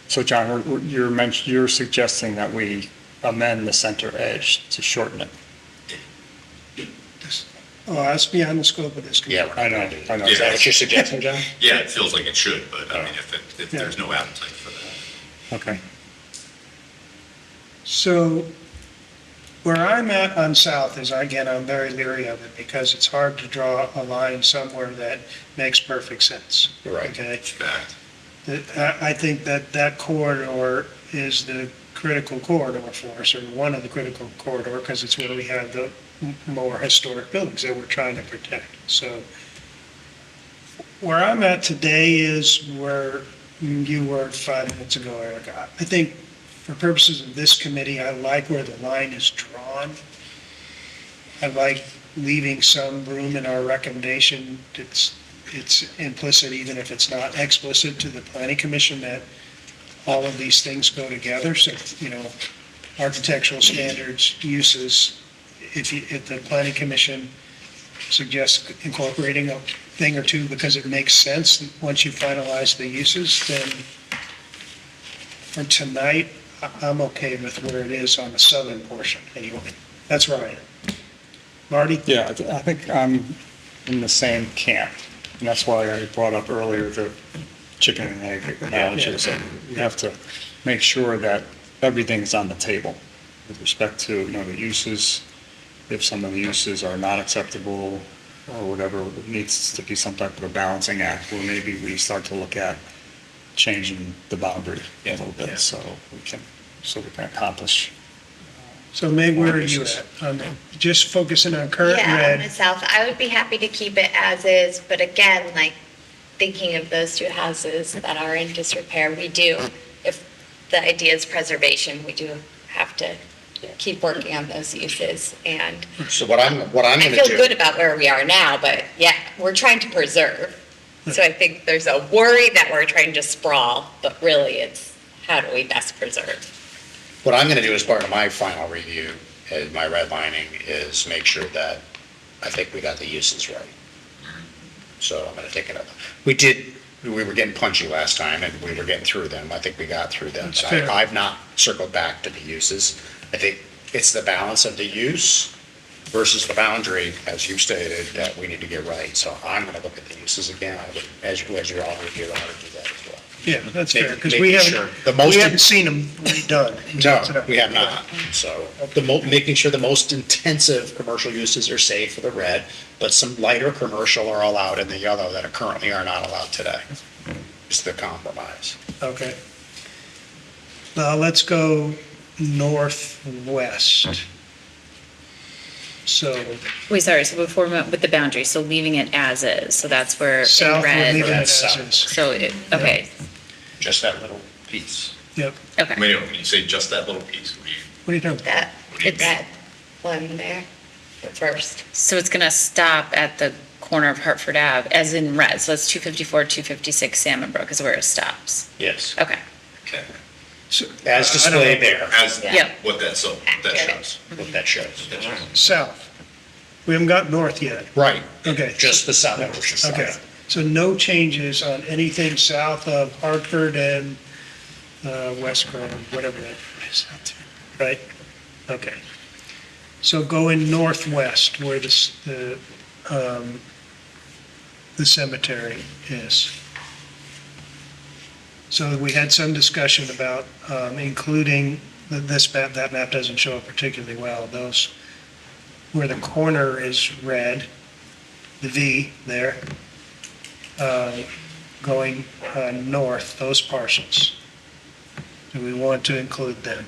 So John, you're suggesting that we amend the center edge to shorten it? oh, that's beyond the scope of this. yeah. I know. Is that what you're suggesting, John? Yeah, it feels like it should, but I mean, if Yeah. there's no appetite for that. Okay. So where I'm at on South is, again, I'm very leery of it because it's hard to draw a line somewhere that makes perfect sense. Right. Okay? Fact. I think that corridor is the critical corridor for us, or one of the critical corridor, because it's where we have the more historic buildings that we're trying to protect. So where I'm at today is where you were 5 minutes ago, Eric. I think for purposes of this committee, I like where the line is drawn. I like leaving some room in our recommendation. It's implicit, even if it's not explicit, to the planning commission that all of these things go together. So, architectural standards, uses, if the planning commission suggests incorporating a thing or two because it makes sense, once you finalize the uses, then for tonight, I'm okay with where it is on the southern portion anyway. That's where I am. Marty? Yeah, I think I'm in the same camp. And that's why I brought up earlier the chicken and egg analogy. So we have to make sure that everything's on the table with respect to, the uses. If some of the uses are not acceptable or whatever, it needs to be some type of a balancing act where maybe we start to look at changing the boundary a little Yeah. bit so we can accomplish. So Meg, where are you at? Just focusing on current Yeah, on the red. south, I would be happy to keep it as is, but again, like, thinking of those two houses that are in disrepair, we do, if the idea is preservation, we do have to keep working on those uses, and So what I'm I gonna feel good do, about where we are now, but yeah, we're trying to preserve. So I think there's a worry that we're trying to sprawl, but really it's how do we best preserve? what I'm gonna do as part of my final review, my redlining, is make sure that I think we got the uses right. So I'm gonna take it up. We were getting punchy last time and we were getting through them. I think we got through them. That's But fair. I've not circled back to the uses. I think it's the balance of the use versus the boundary, as you stated, that we need to get right. So I'm gonna look at the uses again. I would, as you're all review, I would do that as well. Yeah, that's fair, because Making we sure haven't, the most- we haven't seen them redone. No, we have not. So making sure the most intensive commercial uses are safe for the red, but some lighter commercial are allowed in the yellow that currently are not allowed today. It's the compromise. Okay. Now, let's go northwest. So Wait, sorry, so before we went with the boundary, so leaving it as is, so that's where in south, we're leaving red. it That's as south. is. So, okay, Just that little piece. Yep. okay. Wait, when you say just that little piece, what do you? What are you talking about? That It's- red one there, the first. So it's gonna stop at the corner of Hartford Ave, as in red, so that's 254, 256 Salmon Brook is where it stops. Yes. Okay, Okay. So- As I don't know. displayed there, As, Yeah. what that shows. what that shows. That shows. South. We haven't got north yet. Right, Okay. just the south portion. Okay, so no changes on anything south of Hartford and West Grand, whatever that is out there, right? Okay. So going northwest where the cemetery is. So we had some discussion about including, this map, that map doesn't show up particularly well, those, where the corner is red, the V there, going north, those parcels. Do we want to include them?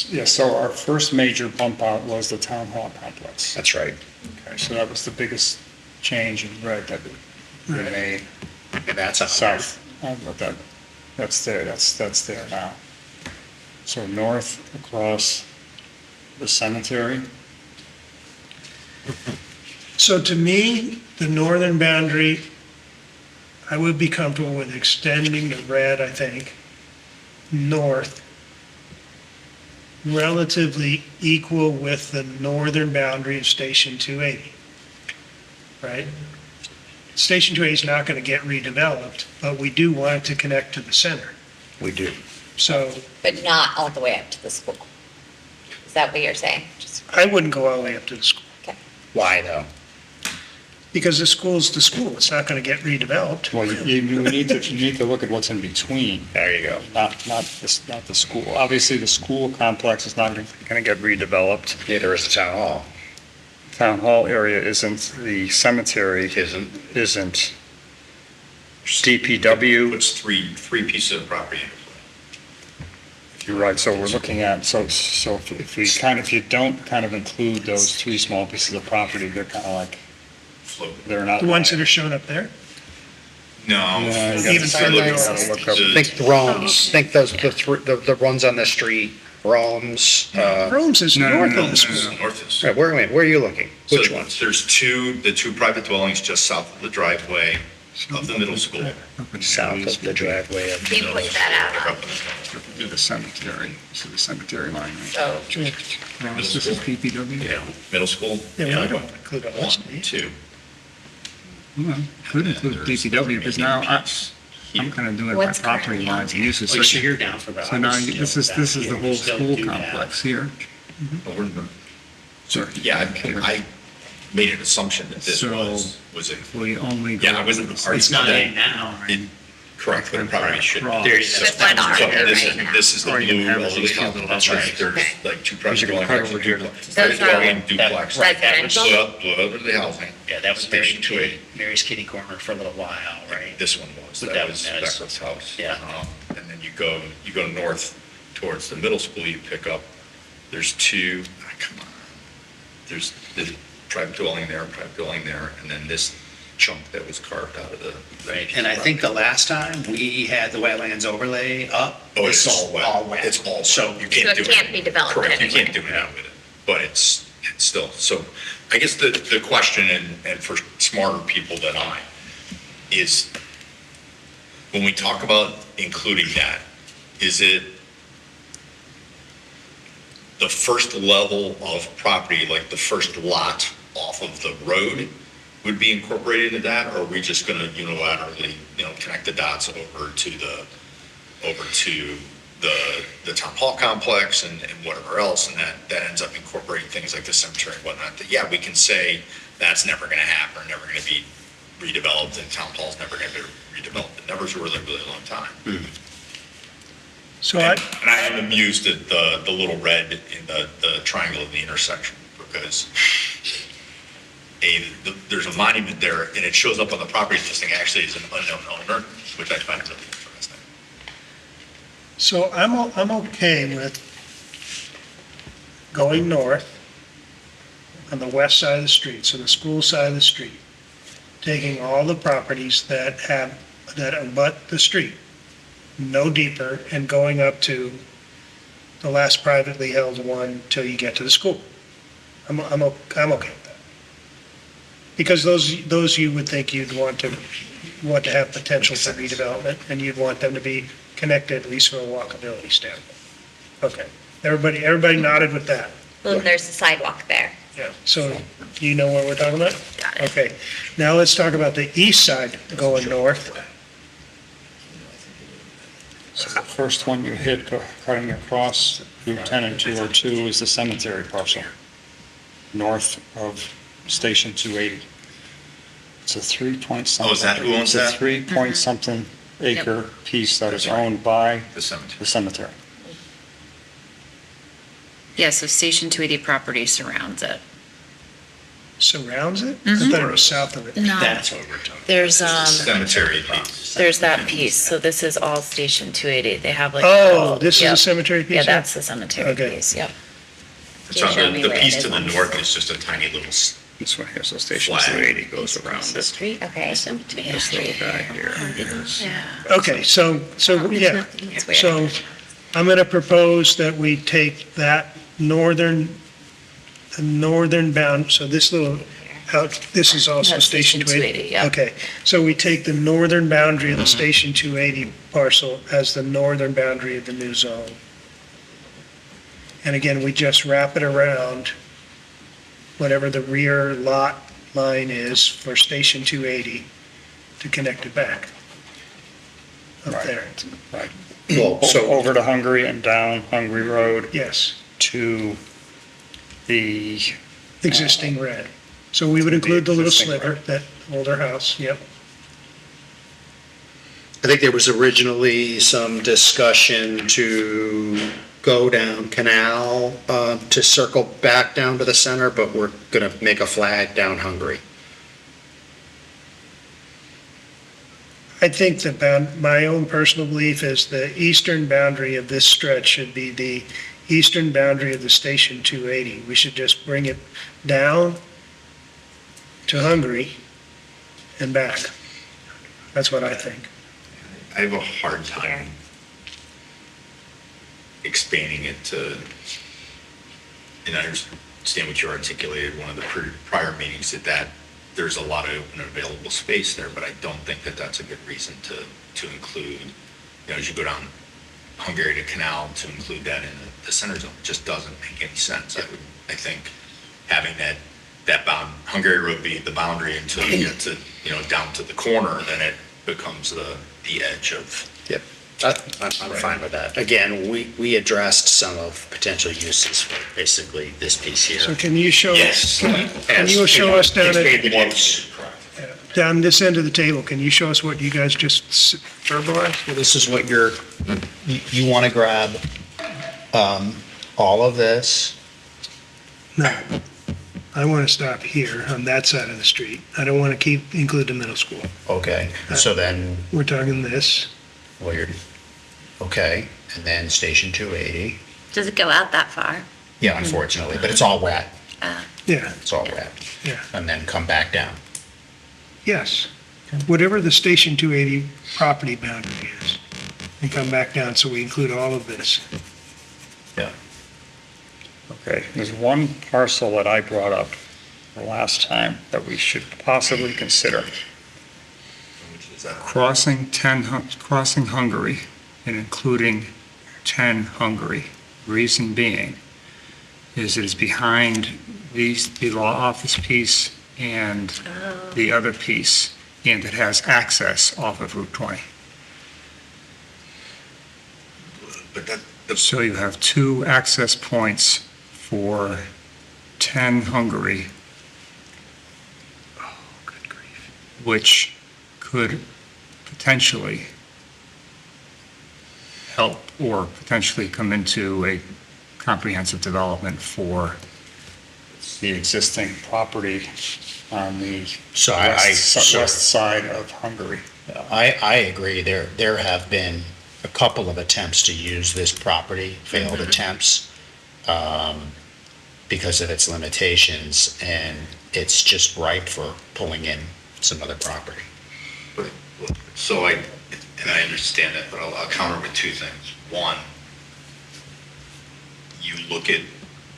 Yeah, so our first major bump out was the town hall complex. That's right. Okay, so that was the biggest change in red that we made And that's a south. But that's there now. So north across the cemetery. So to me, the northern boundary, I would be comfortable with extending the red, I think, north, relatively equal with the northern boundary of Station 280, right? Station 280 is not going to get redeveloped, but we do want it to connect to the center. We do. So But not all the way up to the school. Is that what you're saying? Just, I wouldn't go all the way up to the school, okay. Why, though? because the school's the school. It's not going to get redeveloped. Well, you need to look at what's in between. There you go. Not the school. Obviously, the school complex is not going to get redeveloped. Neither is the town hall. Town hall area isn't, the cemetery Isn't. isn't. DPW, Puts three pieces of property into play. you're right, so we're looking at, so if you don't kind of include those three small pieces of property, they're kind of like, Float. they're not. The ones that are shown up there? No. Yeah, you Even gotta further look north. look up. Think Rome's, think those, the ones on the street, Rome's, Rome's is No, no, north no, of the school. North is. where are you looking? Which So ones? There's the two private dwellings just south of the driveway of the middle school. South of the driveway of. Can you point that out? Do the cemetery, so the cemetery line, right? So, Ross, this is DPW? Yeah, middle school. Yeah, well, I don't want to include all this. One, two. Well, could include DPW, because now I'm kind of doing my What's property currently lines and uses. Like, so you're down for that. So now this is the whole school complex here. But we're- Sorry. Yeah, I made an assumption that this So- was a, We only go. yeah, I wasn't arguing It's not that. in now, right? Correct, but it probably should. Across. There you go. But one are So there this right is, now. this is the Or you can blue have over these the two top. little That's right, houses. there's like two private you can dwellings, cut actually over here. duplex. Those Private are- dwelling, duplex. Residential? Blue over the housing. Yeah, that was Mary's Station 280. Mary's Kitty Corner for a little while, right? This one was, But that that was one has- Beckwith's house. Yeah. And then you go north towards the middle school, you pick up, there's two, come on. There's the private dwelling there, and then this chunk that was carved out of the. Right. And I think the last time we had the wetlands overlay up. Oh, it's this is all wet. It's all wet. So You So can't it do can't be developed Correct, you anyway. can't do anything with it, but it's still, so I guess the question, and for smarter people than I, is when we talk about including that, is it the first level of property, like the first lot off of the road would be incorporated into that, or are we just gonna unilaterally, connect the dots over to the town hall complex and whatever else, and that ends up incorporating things like the cemetery and whatnot, that, yeah, we can say that's never gonna happen, or never gonna be redeveloped, and town hall's never gonna be redeveloped. It never for a really, really long time. So And I am amused at the little red in the triangle of the intersection, because there's a monument there, and it shows up on the property listing actually as an unknown owner, which I find really interesting. So I'm okay with going north on the west side of the street, so the school side of the street, taking all the properties that abut the street, no deeper, and going up to the last privately held one till you get to the school. I'm okay with that. Because those you would think you'd want to have potential for redevelopment, and you'd want them to be connected, at least from a walkability standpoint. Okay, everybody nodded with that. Well, there's a sidewalk there. Yeah. So you know what we're talking about? Got it. Okay, now let's talk about the east side going north. So the first one you hit, cutting across Route 10 and 202 is the cemetery parcel, north of Station 280. It's a 3-point something. Oh, is that who owns that? It's a 3-point something acre piece that is owned by The cemetery. the cemetery. Yeah, so Station 280 property surrounds it. surrounds it? I thought it was south of it. No, That's what we're talking. there's, Cemetery piece. there's that piece. So this is all Station 280. They have like. Oh, this is Yep. a cemetery piece? Yeah, here? that's the cemetery Okay. piece, yep. It's on Show me the where it piece is to the on north is just a tiny little, This one here, so Station Flag. 280 goes around The it. street. Okay. Cemetery. This little guy here. Yeah. Okay, so, yeah. nothing. It's weird. So I'm going to propose that we take that the northern bound, so this little, this is also That's Station Station 280? 280, yeah. Okay, so we take the northern boundary of the Station 280 parcel as the northern boundary of the new zone. And again, we just wrap it around whatever the rear lot line is for Station 280 to connect it back up Right. there. Right. Well, so, Over to Hungary and down Hungary Road Yes, to the, existing red. So we would The include the little existing sliver, road. that older house, yep. I think there was originally some discussion to go down Canal, to circle back down to the center, but we're gonna make a flag down Hungary. I think my own personal belief is the eastern boundary of this stretch should be the eastern boundary of the Station 280. We should just bring it down to Hungary and back. That's what I think. I have a hard time expanding it to, and I understand what you articulated, one of the prior meetings, that there's a lot of open available space there, but I don't think that that's a good reason to include, as you go down Hungary to Canal, to include that in the center zone. It just doesn't make any sense. I think having that Hungary Road be the boundary until you get to, down to the corner, then it becomes the edge of. Yep. I'm fine with that. Again, we addressed some of potential uses for basically this piece here. So can you show us, Yes. can you show us down Correct. down this end of the table, can you show us what you guys just verbalized? This is what you want to grab, all of this. No. I want to stop here on that side of the street. I don't want to include the middle school. Okay, so then, We're talking this. well, okay, and then Station 280. Does it go out that far? Yeah, unfortunately, but it's all wet. Yeah, It's all wet. yeah, And then come back down. yes. Whatever the Station 280 property boundary is, and come back down, so we include all of this. okay, there's one parcel that I brought up the last time that we should possibly consider. Which is that? Crossing Hungary and including 10 Hungary. Reason being is it is behind the law office piece and the other piece, and it has access off of Route 20. But that, So you have two access points for 10 Hungary. Oh, good grief. Which could potentially help or potentially come into a comprehensive development for the existing property on the So west side of Hungary. I agree. There have been a couple of attempts to use this property, failed attempts, because of its limitations, and it's just ripe for pulling in some other property. so and I understand that, but I'll counter with two things. One, you look at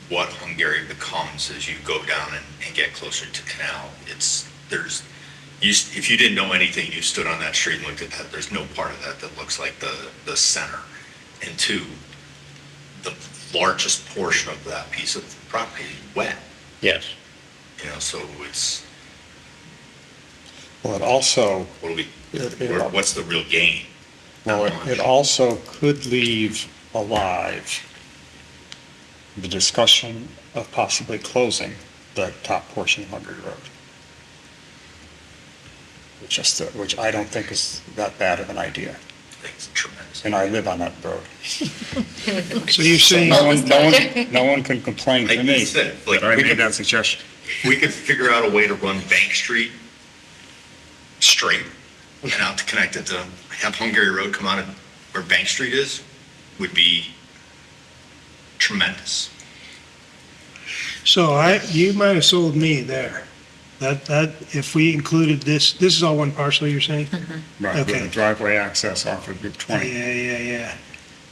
what Hungary becomes as you go down and get closer to Canal. If you didn't know anything, you stood on that street and looked at that, there's no part of that that looks like the center. And two, the largest portion of that piece of property is wet, Yes. so it's, Well, it also, what do we, it- what's the real gain? well, it also could leave alive the discussion of possibly closing the top portion of Hungary Road. Which I don't think is that bad of an idea, I think it's tremendous. and I live on that road. So you're saying, No one can complain to me Like you said, like, that I we made could- that suggestion. we could figure out a way to run Bank Street straight and out to connect it to, have Hungary Road come out of where Bank Street is, would be tremendous. So you might have sold me there. That, if we included this is all one parcel, you're saying? Right, with Okay. the driveway access off of Route 20. Yeah.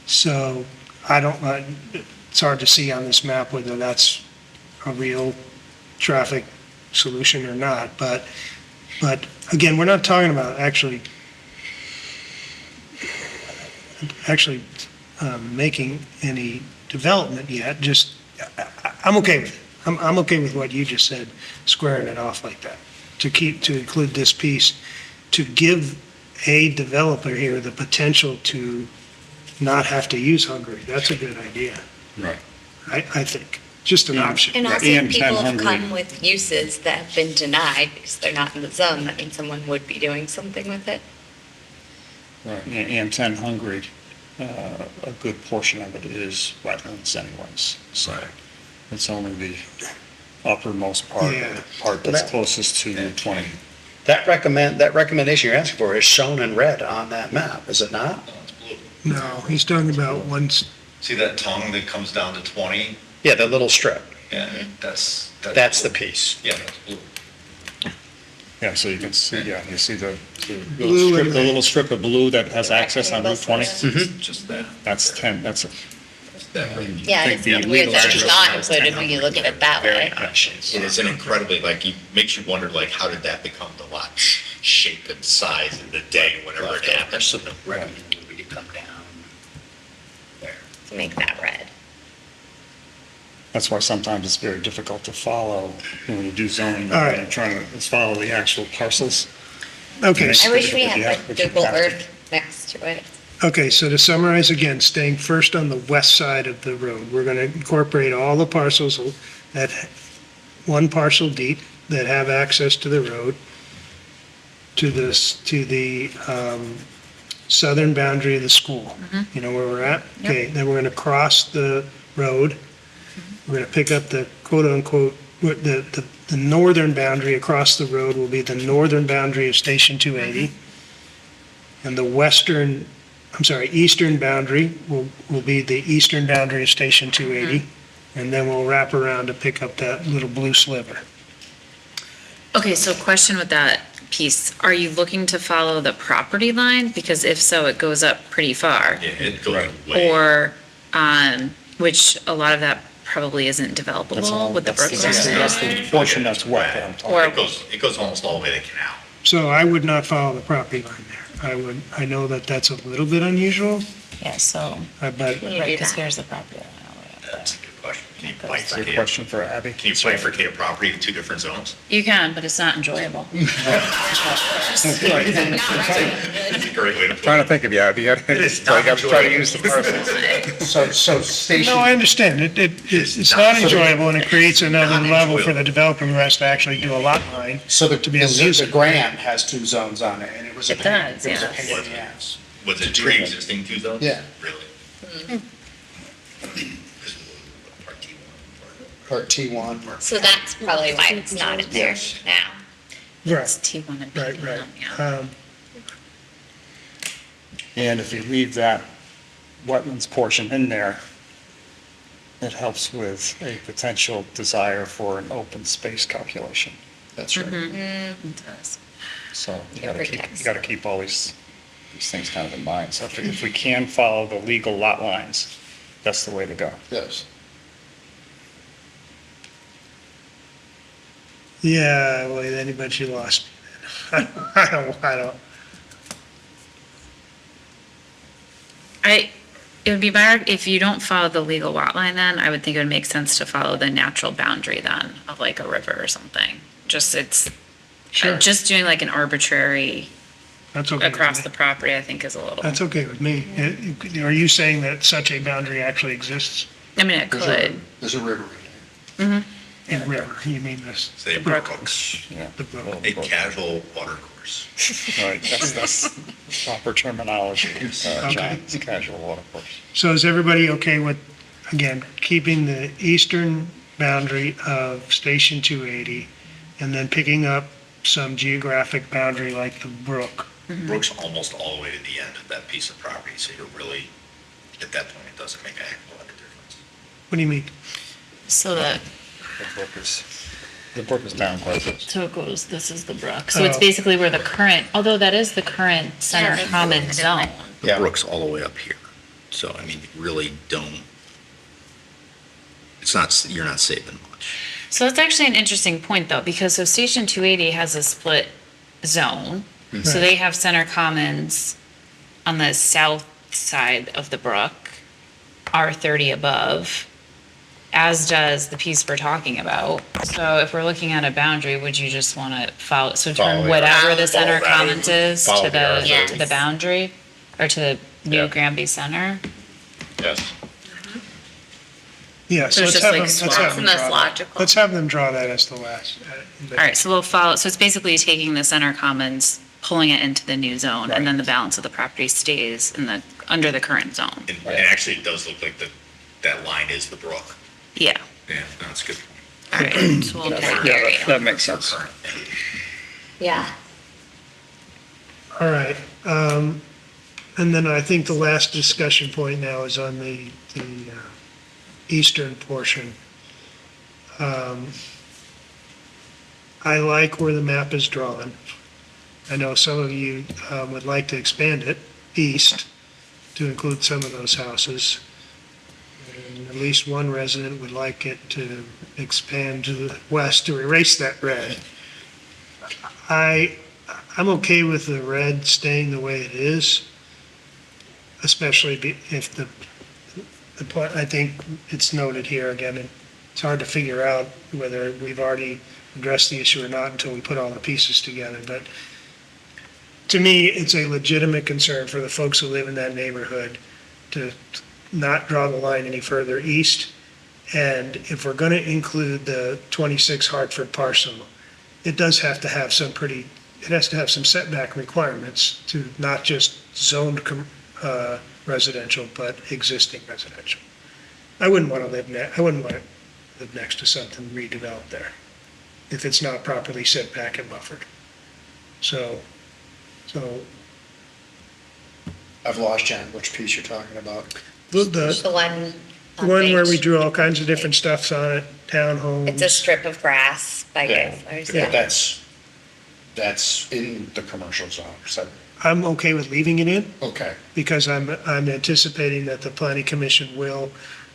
So it's hard to see on this map whether that's a real traffic solution or not, but again, we're not talking about actually making any development yet, just, I'm okay with it. I'm okay with what you just said, squaring it off like that, to include this piece, to give a developer here the potential to not have to use Hungary. That's a good idea, Right. I think. Just an option. And also, And people have 10 come with uses that have been denied because they're not in the zone. That means someone would be doing something with it. Right, and 10 Hungry, a good portion of it is wetlands anyways, so it's only the uppermost part, Yeah. the part that's closest to Route 20. That recommendation you're asking for is shown in red on that map, is it not? No, he's talking about once, See that tongue that comes down to 20? Yeah, the little strip. Yeah, that's. That's the piece. Yeah, that's blue. Yeah, so you can see, you see the Blue little strip, and the little strip of blue that has access on Route 20? Just that. That's 10, that's a. Yeah, think the it's weird that it's legal not access included when you look at it that way. It is an incredibly, like, makes you wonder, like, how did that become the lot shape and size in the day, whenever it happened? So the recommended would be to come down there. To make that red. That's why sometimes it's very difficult to follow when you do zoning, All when right. you're trying to follow the actual parcels. okay, I wish we If you had have- like if you Google have to. Earth next to it. okay, so to summarize again, staying first on the west side of the road, we're gonna incorporate all the parcels that, one parcel deep, that have access to the road, to the southern boundary of the school. You know where we're at? Yep. Okay, then we're gonna cross the road. We're gonna pick up the quote-unquote, the northern boundary across the road will be the northern boundary of Station 280. And the eastern boundary will be the eastern boundary of Station 280. And then we'll wrap around to pick up that little blue sliver. Okay, so question with that piece, are you looking to follow the property line? Because if so, it goes up pretty far. Yeah, it goes way. Or, which a lot of that probably isn't That's all- developable with the brook that's the- line. That's the portion that's wet that I'm talking Or- about. It goes almost all the way to the canal. So I would not follow the property line there. I know that that's a little bit unusual, Yeah, so, but Can you right, do because that? here's the property line. That's a good question. Can you It's a bifurcate, question for Abby. can you bifurcate a property in two different zones? You can, but it's not enjoyable. That's a great way to put Trying it. to think of you, Abby. is So I not gotta try to enjoyable. use the parcels. So station. no, I understand. It's not enjoyable and it creates another Not level for the enjoyable. developer who has to actually do a lot line. So To be able to use the it. grant has two zones on it, and it was a It pain, does, it was a yes. pain in the ass. Was it pre-existing two zones? Yeah. Really? Part T1. So that's probably why it's not in there now. It's T1 and Right, P1, right. yeah. And if you leave that wetlands portion in there, it helps with a potential desire for an open space calculation. That's right. It does. So you It gotta protects. keep all these things kind of in mind. So if we can follow the legal lot lines, that's the way to go. Yes. Yeah, well, then, but you lost me then. I don't. It would be better, if you don't follow the legal lot line then, I would think it would make sense to follow the natural boundary then of like a river or something. Sure. Just doing like an arbitrary That's okay with across me. the property, I think is a little, That's okay with me. Are you saying that such a boundary actually exists? I mean, it could. There's a river in there. In river, you mean this, Say brook. brooks. Yeah. the brook? A casual water course. Right, that's proper terminology, John, it's a casual water course. So is everybody okay with, again, keeping the eastern boundary of Station 280, and then picking up some geographic boundary like the brook. Brook's almost all the way to the end of that piece of property, so you're really, at that point, it doesn't make a heck of a lot of difference. What do you mean? So that, The brook is down quite a bit. so it goes, this is the brook. So it's Oh. basically where the current, although that is the current center Yeah, common I did zone. like- The brook's all the way up here, so, I mean, you really don't, it's not, you're not saving much. So that's actually an interesting point though, because so Station 280 has a split zone. So they have center commons on the south side of the brook, R30 above, as does the piece we're talking about. So if we're looking at a boundary, would you just want to follow, so Follow turn it. whatever the Follow center that. commons is Follow to the the, R30. to the boundary? Or to the new Yeah. Granby Center? Yes. Yeah, so it's let's just have like them, let's swap. have That's them the most draw that. logical. Let's have them draw that as the last. All right, so we'll follow, so it's basically taking the center commons, pulling it into the new zone, and then the balance of the property stays in the, under the current zone. And actually, it does look like that line is the brook. Yeah, Yeah, no, that's a good. all right, so we'll do that. Yeah, that makes sense. Current. Yeah. All right, and then I think the last discussion point now is on the eastern portion. I like where the map is drawn. I know some of you would like to expand it east to include some of those houses. And at least one resident would like it to expand to the west to erase that red. I'm okay with the red staying the way it is, especially if I think it's noted here again, it's hard to figure out whether we've already addressed the issue or not until we put all the pieces together, but to me, it's a legitimate concern for the folks who live in that neighborhood to not draw the line any further east. And if we're going to include the 26 Hartford parcel, it does have to have it has to have some setback requirements to not just zoned residential, but existing residential. I wouldn't want to live next to something redeveloped there if it's not properly set back and buffered. So I've lost John, which piece you're talking about. the The one. on one where we page- drew all kinds of different stuffs on it, townhomes. It's a strip of grass by Yeah. Geisler's. Yeah. But that's in the commercial zone, so, I'm okay with leaving it in okay. because I'm anticipating that the planning commission will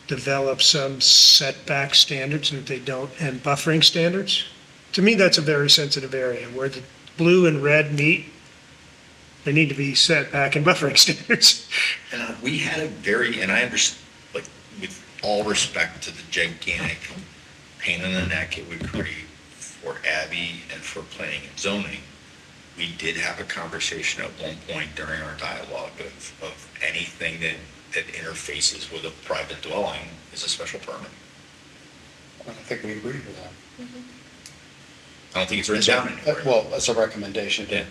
develop some setback standards and if they don't, and buffering standards. To me, that's a very sensitive area where the blue and red meet. They need to be set back and buffering standards. And we had a very, and I understand, like, with all respect to the gigantic pain in the neck it would create for Abby and for planning and zoning, we did have a conversation at one point during our dialogue of anything that interfaces with a private dwelling is a special permit. I think we agree with that. I don't think it's written down anywhere. Well, that's a recommendation. Yeah.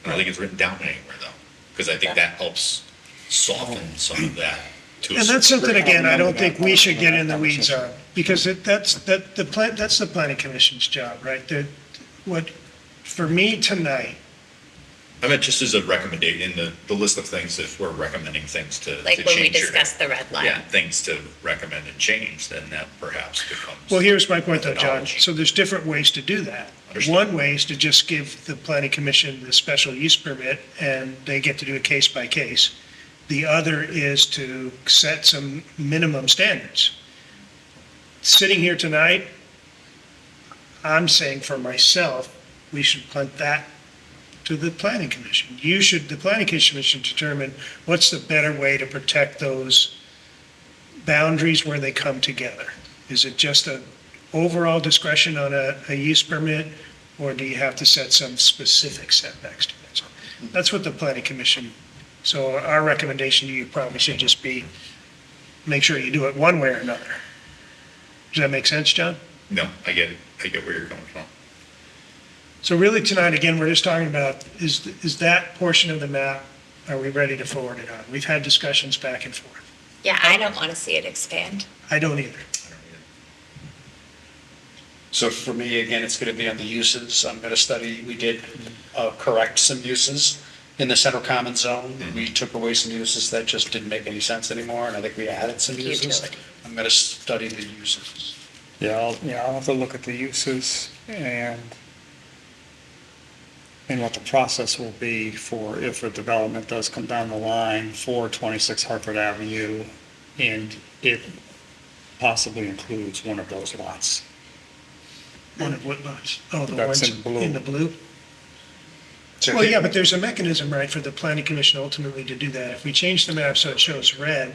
I don't think it's written down anwnhere though, because I think that helps soften some of that. to a And that's certain something, degree. again, I don't think we should get in the weeds on, because that's the planning commission's job, right? For me tonight, I meant just as a recommendation, in the list of things, if we're recommending things to Like to when we change here. discussed the red line. Yeah, things to recommend and change, then that perhaps becomes. well, here's my point though, John. methodology. So there's different ways to do that. Understood. One way is to just give the planning commission the special use permit and they get to do it case by case. The other is to set some minimum standards. Sitting here tonight, I'm saying for myself, we should punt that to the planning commission. The planning commission should determine what's the better way to protect those boundaries where they come together. Is it just a overall discretion on a use permit, or do you have to set some specific setbacks to it? So that's what the planning commission, so our recommendation to you probably should just be, make sure you do it one way or another. Does that make sense, John? No, I get it. I get where you're coming from. So really tonight, again, we're just talking about, is that portion of the map, are we ready to forward it on? We've had discussions back and forth. Yeah, I don't want to see it expand. I don't either. I don't So for me, again, it's going to be on the uses. I'm going to study, we did correct some uses in the central common zone. We took away some uses that just didn't make any sense anymore, and I think we added some uses. Utility. I'm going to study the uses. I'll have to look at the uses and what the process will be for if a development does come down the line for 26 Hartford Avenue, and it possibly includes one of those lots. One of what lots? Oh, the That's ones in blue. in the blue? So Well, yeah, but there's a mechanism, right, for the planning commission ultimately to do that. If we change the map so it shows red,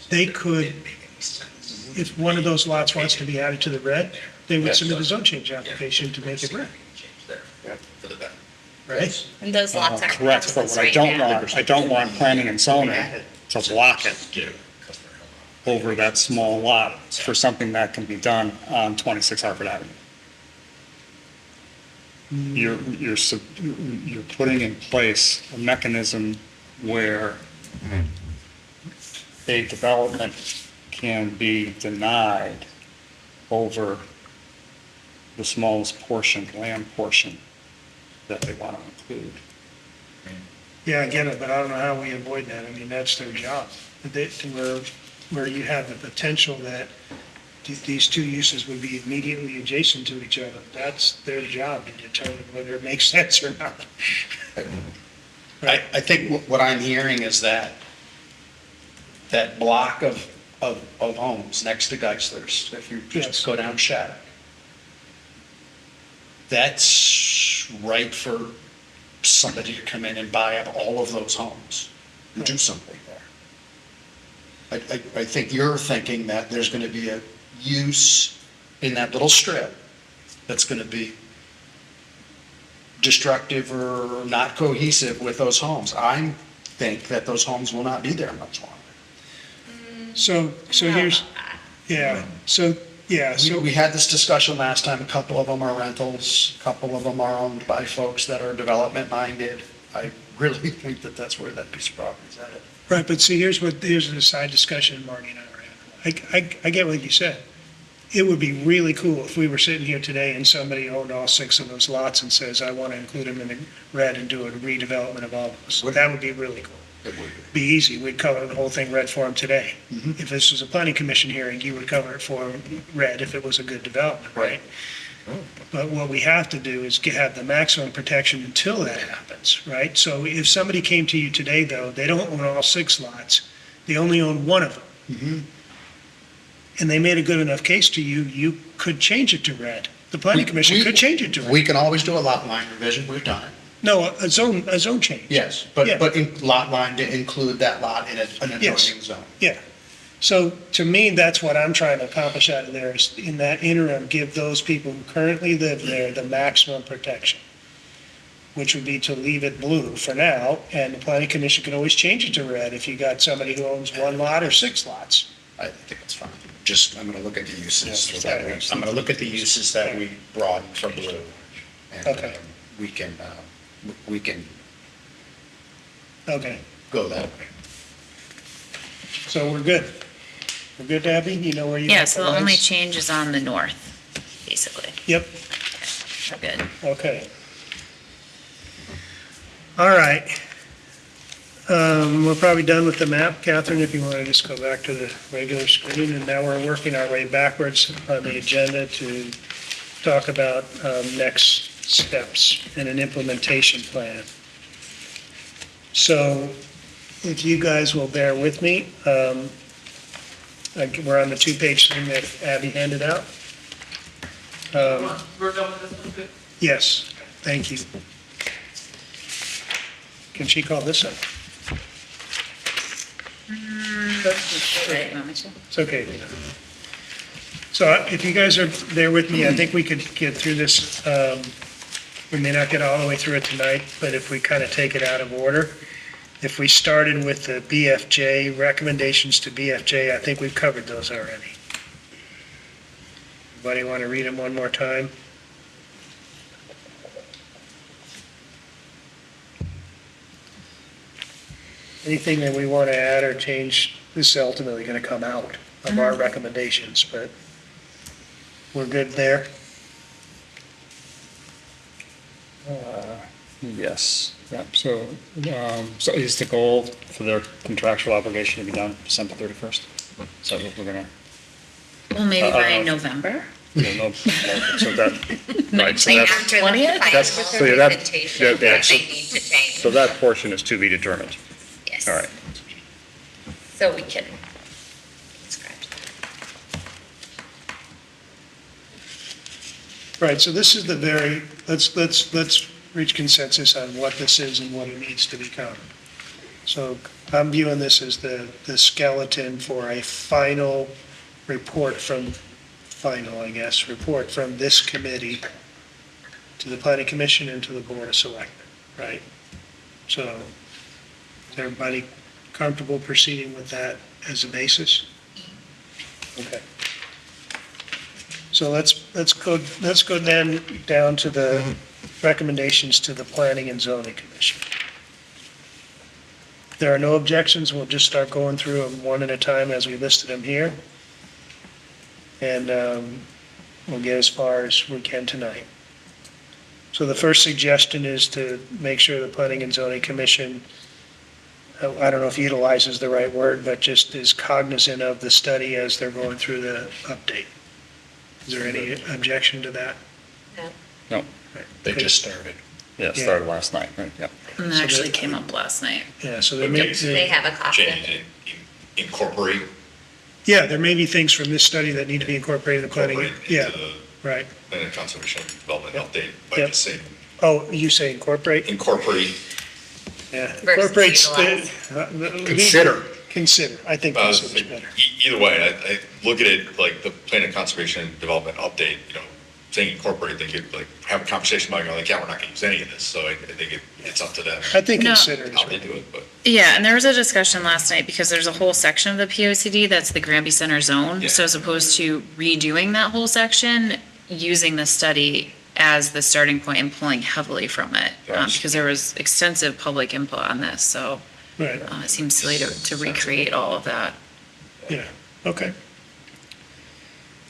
they could, if one of those lots wants to be added to the red, they would submit a zone change application to make it red, For the better. right? And those lots aren't Correct, but houses what I right don't now. want, I don't want planning and zoning to block it over that small lot for something that can be done on 26 Hartford Avenue. You're putting in place a mechanism where a development can be denied over the smallest portion, land portion that they want to include. Yeah, I get it, but I don't know how we avoid that. I mean, that's their job. Where you have the potential that these two uses would be immediately adjacent to each other. That's their job to determine whether it makes sense or not. I think what I'm hearing is that block of homes next to Geisler's, if you Yes. just go down Shattuck, that's right for somebody to come in and buy up all of those homes and do something there. I think you're thinking that there's going to be a use in that little strip that's going to be destructive or not cohesive with those homes. I think that those homes will not be there much longer. So here's, yeah, so We had this discussion last time. A couple of them are rentals, a couple of them are owned by folks that are development minded. I really think that that's where that piece of property is at. right, but see, here's a side discussion Marty and I were having. I get what you said. It would be really cool if we were sitting here today and somebody owned all 6 of those lots and says, I want to include them in the red and do a redevelopment of all those. That would be really cool. It would Be easy. We'd cover the whole thing red for them today. Mhm. If this was a planning commission hearing, you would cover it for them red if it was a good development, right? But what we have to do is have the maximum protection until that happens, right? So if somebody came to you today, though, they don't own all 6 lots, they only own one of them. Mhm. And they made a good enough case to you, you could change it to red. The planning commission We- could change it to red. We can always do a lot line revision. We've done it. No, a zone change. Yes, Yeah. but in lot line to include that lot in an Yes. adjoining zone. Yeah. So to me, that's what I'm trying to accomplish out of there is in that interim, give those people who currently live there the maximum protection, which would be to leave it blue for now, and the planning commission can always change it to red if you got somebody who owns 1 lot or 6 lots. I think it's fine. Just, I'm gonna look at the uses. Yeah, that we- I'm gonna look at the uses that we broadened from blue. And Okay. we can Okay, go that way. so we're good. We're good, Abby? You know where you Yeah, want so the the only lines? change is on the north, basically. Yep, We're good. okay. All right. We're probably done with the map. Catherine, if you want to just go back to the regular screen, and now we're working our way backwards on the agenda to talk about next steps and an implementation plan. So if you guys will bear with me, we're on the 2-page thing that Abby handed out. We're done with this one, good? Yes, thank you. Can she call this up? Right, you want me to? It's okay. So if you guys are there with me, I think we could get through this. We may not get all the way through it tonight, but if we kind of take it out of order. If we started with the BFJ, recommendations to BFJ, I think we've covered those already. Anybody want to read them one more time? Anything that we want to add or change, this is ultimately going to come out of our recommendations, but we're good there. Yes, yeah, so is the goal for their contractual obligation to be done December 31st? So we're gonna, Well, maybe I by don't know. November? you know, so that, right, so Like that's, after the 20th? final so yeah, that- presentation, yeah, what yeah, they so- need to change. so that portion is to be determined. Yes. All right. So we can scratch that. Right, so this is the very, let's reach consensus on what this is and what it needs to become. So I'm viewing this as the skeleton for a final report from this committee to the planning commission and to the board of selectmen, right? So is everybody comfortable proceeding with that as a basis? Okay. So let's go then down to the recommendations to the Planning and Zoning Commission. If there are no objections, we'll just start going through them one at a time as we listed them here. And we'll get as far as we can tonight. So the first suggestion is to make sure the Planning and Zoning Commission, I don't know if utilize is the right word, but just is cognizant of the study as they're going through the update. Is there any objection to that? No, They just started. yeah, it Yeah. started last night, right, yeah. And So that actually that- came up last night. Yeah, so there may, They have a copy. Change it, incorporate, yeah, there may be things from this study that need to be incorporated in the planning. incorporate Yeah, into the right. plan of conservation development update by Yep. just saying, Oh, you say incorporate? incorporate, Yeah. Versus Incorporates utilize. Consider. Consider, I think that's much better. either way, I look at it like the plan of conservation and development update, saying incorporate, they could like have a conversation about, like, yeah, we're not gonna use any of this, so I think it's up to them I think No. consider is how they right. do it, but. Yeah, and there was a discussion last night because there's a whole section of the POCD that's the Granby Center zone. Yeah. So as opposed to redoing that whole section, using the study as the starting point and pulling heavily from it. Yes. Because there was extensive public input on this, so Right, it seems silly to recreate all of that. yeah, okay.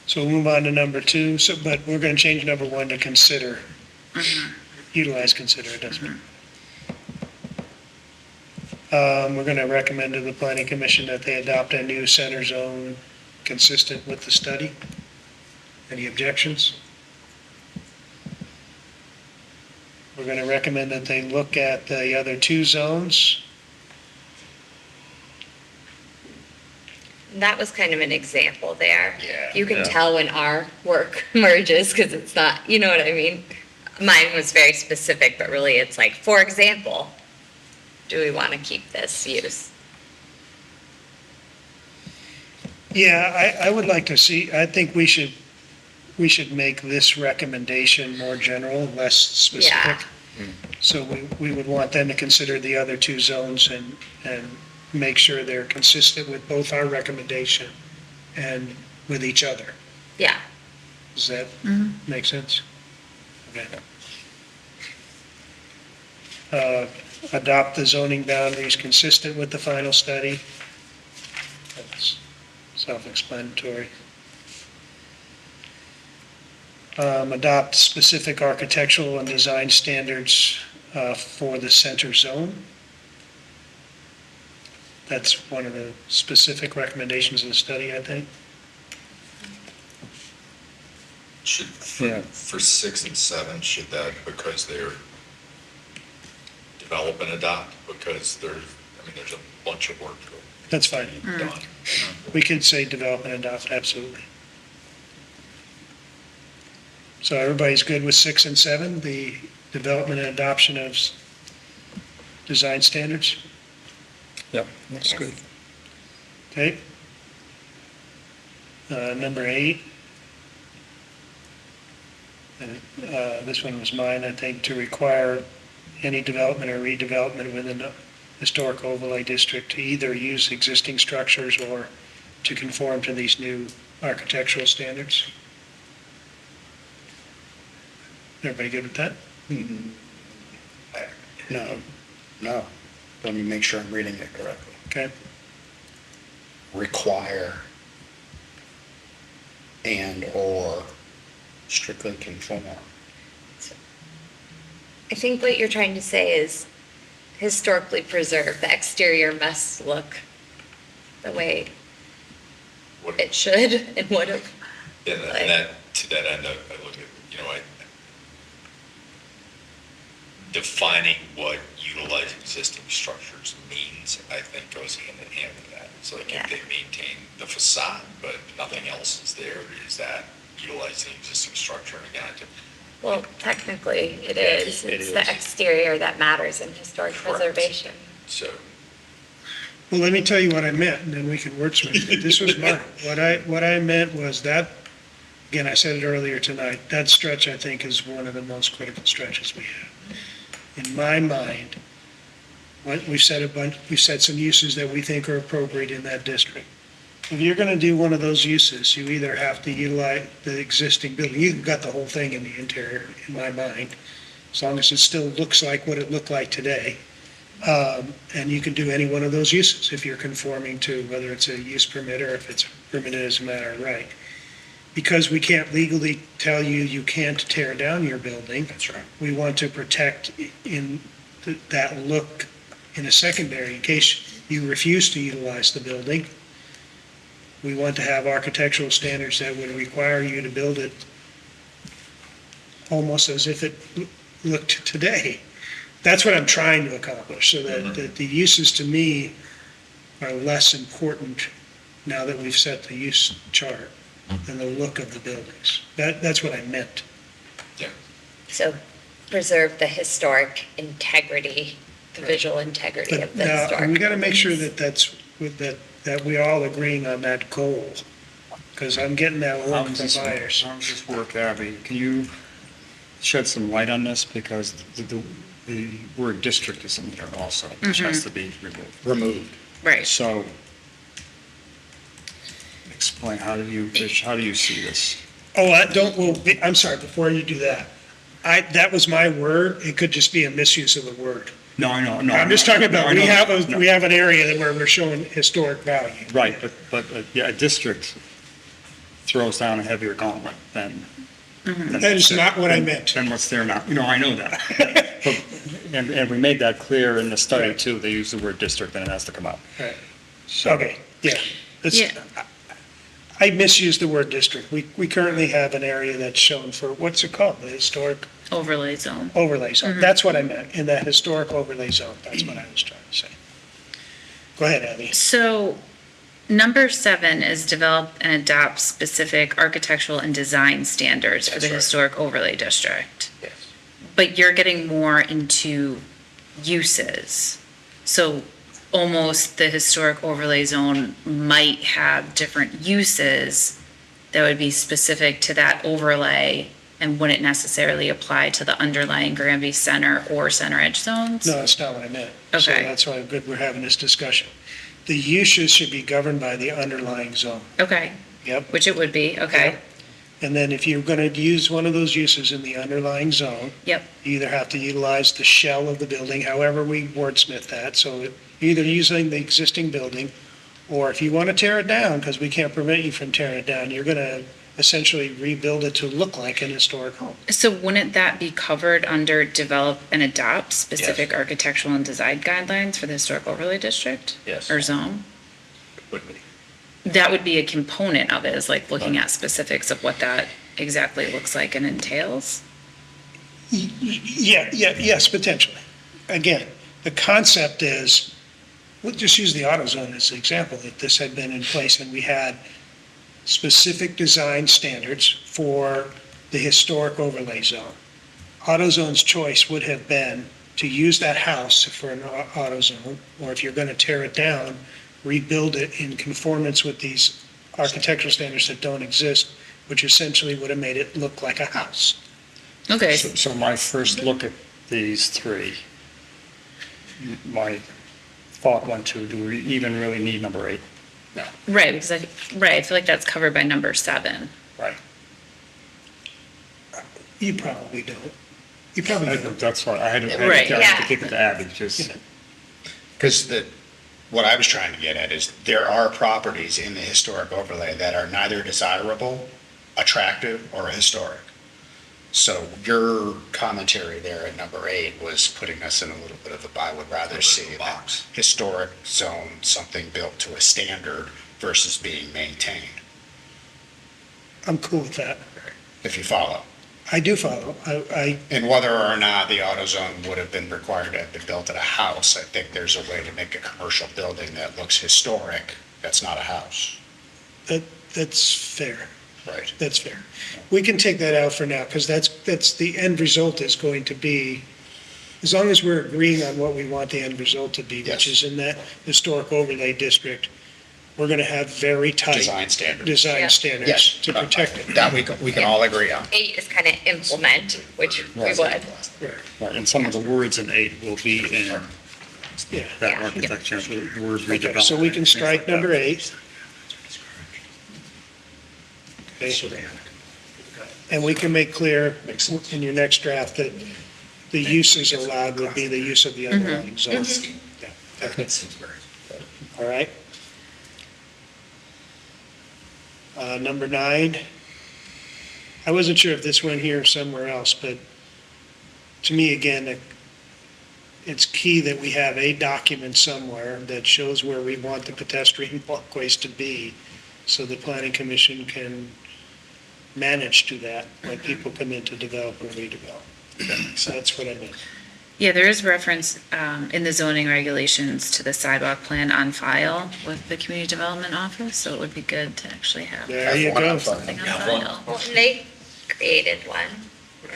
So we'll move on to number two, but we're gonna change number one to consider. Utilize, consider, it doesn't. We're gonna recommend to the planning commission that they adopt a new center zone consistent with the study. Any objections? We're gonna recommend that they look at the other two zones. That was kind of an example there. Yeah. You can Yeah. tell when our work merges because it's not, you know what I mean? Mine was very specific, but really it's like, for example, do we want to keep this use? Yeah, I would like to see, I think we should make this recommendation more general, less specific. So we would want them to consider the other two zones and make sure they're consistent with both our recommendation and with each other. Yeah. Does that make sense? Okay. Adopt the zoning boundaries consistent with the final study. That's self-explanatory. Adopt specific architectural and design standards for the center zone. That's one of the specific recommendations of the study, I think. Should, Yeah. for 6 and 7, should that, because they're develop and adopt, because there's a bunch of work That's fine. done. We could say develop and adopt, absolutely. So everybody's good with 6 and 7, the development and adoption of design standards? Yep, that's good. Okay. Number 8. This one was mine, I think, to require any development or redevelopment within the historic overlay district to either use existing structures or to conform to these new architectural standards. Everybody good with that? No. Let me make sure I'm reading it correctly. Okay, Require and/or strictly conform I think what you're trying to say is historically preserved, the exterior must look the way What- it should and would have. And that, to that end, I look at, defining what utilizing existing structures means, I think goes hand in hand with that. It's like Yeah. if they maintain the facade, but nothing else is there, is that utilizing existing structure? And again, Well, technically, it Yeah, is. it It's the is. exterior that matters in historic Correct. preservation. so, Well, let me tell you what I meant, and then we can wordsmith it. This was mine. What I meant was that, again, I said it earlier tonight, that stretch, I think, is one of the most critical stretches we have. In my mind, we've said some uses that we think are appropriate in that district. If you're gonna do one of those uses, you either have to utilize the existing building, you've got the whole thing in the interior, in my mind, as long as it still looks like what it looked like today. And you can do any one of those uses if you're conforming to whether it's a use permit or if it's permitted as a matter of right. Because we can't legally tell you you can't tear down your building. That's right. We want to protect that look in a secondary, in case you refuse to utilize the building. We want to have architectural standards that would require you to build it almost as if it looked today. That's what I'm trying to accomplish, so that the uses to me are less important now that we've set the use chart than the look of the buildings. That's what I meant. So preserve the historic integrity, the visual integrity But of the now, historic. we gotta make sure that we're all agreeing on that goal, because I'm getting that How along does from this, buyers. how does this work, Abby? Can you shed some light on this? Because the word district is in here also, which has to be removed. Removed. Right. So, explain, how do you see this? Oh, I'm sorry, before you do that, that was my word, it could just be a misuse of the word. No, I know, no. I'm just talking about, I know. we have an area where we're showing historic value. Right, but, yeah, a district throws down a heavier gauntlet than. That is not what I meant. Than what's there now. I know that. But- And we made that clear in the study Right. too. They use the word district and it has to come out. Right. So- Okay, yeah. Yeah. I misused the word district. We currently have an area that's shown for, what's it called? The historic Overlay zone. overlay zone. That's what I meant, in that historic overlay zone. That's what I was trying to say. Go ahead, Abby. So number 7 is develop and adopt specific architectural and design standards for the That's right. historic overlay district. Yes. But you're getting more into uses. So almost the historic overlay zone might have different uses that would be specific to that overlay and wouldn't necessarily apply to the underlying Granby Center or Center Edge zones? No, that's not what I meant. So Okay. that's why I'm good we're having this discussion. The uses should be governed by the underlying zone. Okay, Yep. which it would be, okay, And then if you're going to use one of those uses in the underlying zone, yep, you either have to utilize the shell of the building, however we wordsmith that. So either using the existing building, or if you want to tear it down, because we can't prevent you from tearing it down, you're going to essentially rebuild it to look like an historic home. So wouldn't that be covered under develop and adopt specific architectural and design guidelines for the historic overlay district? Yes. Or zone? Would be. That would be a component of it, is like looking at specifics of what that exactly looks like and entails? Yes, potentially. Again, the concept is, we'll just use the AutoZone as an example. If this had been in place and we had specific design standards for the historic overlay zone, AutoZone's choice would have been to use that house for an AutoZone, or if you're going to tear it down, rebuild it in conformance with these architectural standards that don't exist, which essentially would have made it look like a house. Okay, So my first look at these three, my thought went to, do we even really need number 8? right, because I feel like that's covered by number 7. Right. You probably don't. You probably don't. That's why I had to Right. kick it to Abby, just, Because what I was trying to get at is there are properties in the historic overlay that are neither desirable, attractive, or historic. So your commentary there at number 8 was putting us in a little bit of a, I would rather see box. that historic zone, something built to a standard versus being maintained, I'm cool with that. if you follow. I do follow. And whether or not the AutoZone would have been required to have been built at a house, I think there's a way to make a commercial building that looks historic, that's not a house. That's fair. Right. That's fair. We can take that out for now, because that's the end result is going to be, as long as we're agreeing on what we want the end result to be, which Yes. is in that historic overlay district, we're gonna have very tight Design standards. design Yeah. standards Yes. to protect it. That we can all agree on. 8 is kind of implement, which we would. Right, and some of the words in 8 will be in Yeah. that Yeah. architecture, the word Okay, redevelopment. so we can things strike like that. number 8. Okay. And we can make clear in your next draft that the uses allowed would be the use of the underlying zone. Yeah. Okay. All right. Number 9, I wasn't sure if this went here or somewhere else, but to me, again, it's key that we have a document somewhere that shows where we want the pedestrian walkways to be, so the planning commission can manage to that when people come in to develop or redevelop. So that's what I meant. Yeah, there is reference in the zoning regulations to the sidewalk plan on file with the community development office, so it would be good to actually have There you go. something on Have one. file. Well, and they created one. Yeah.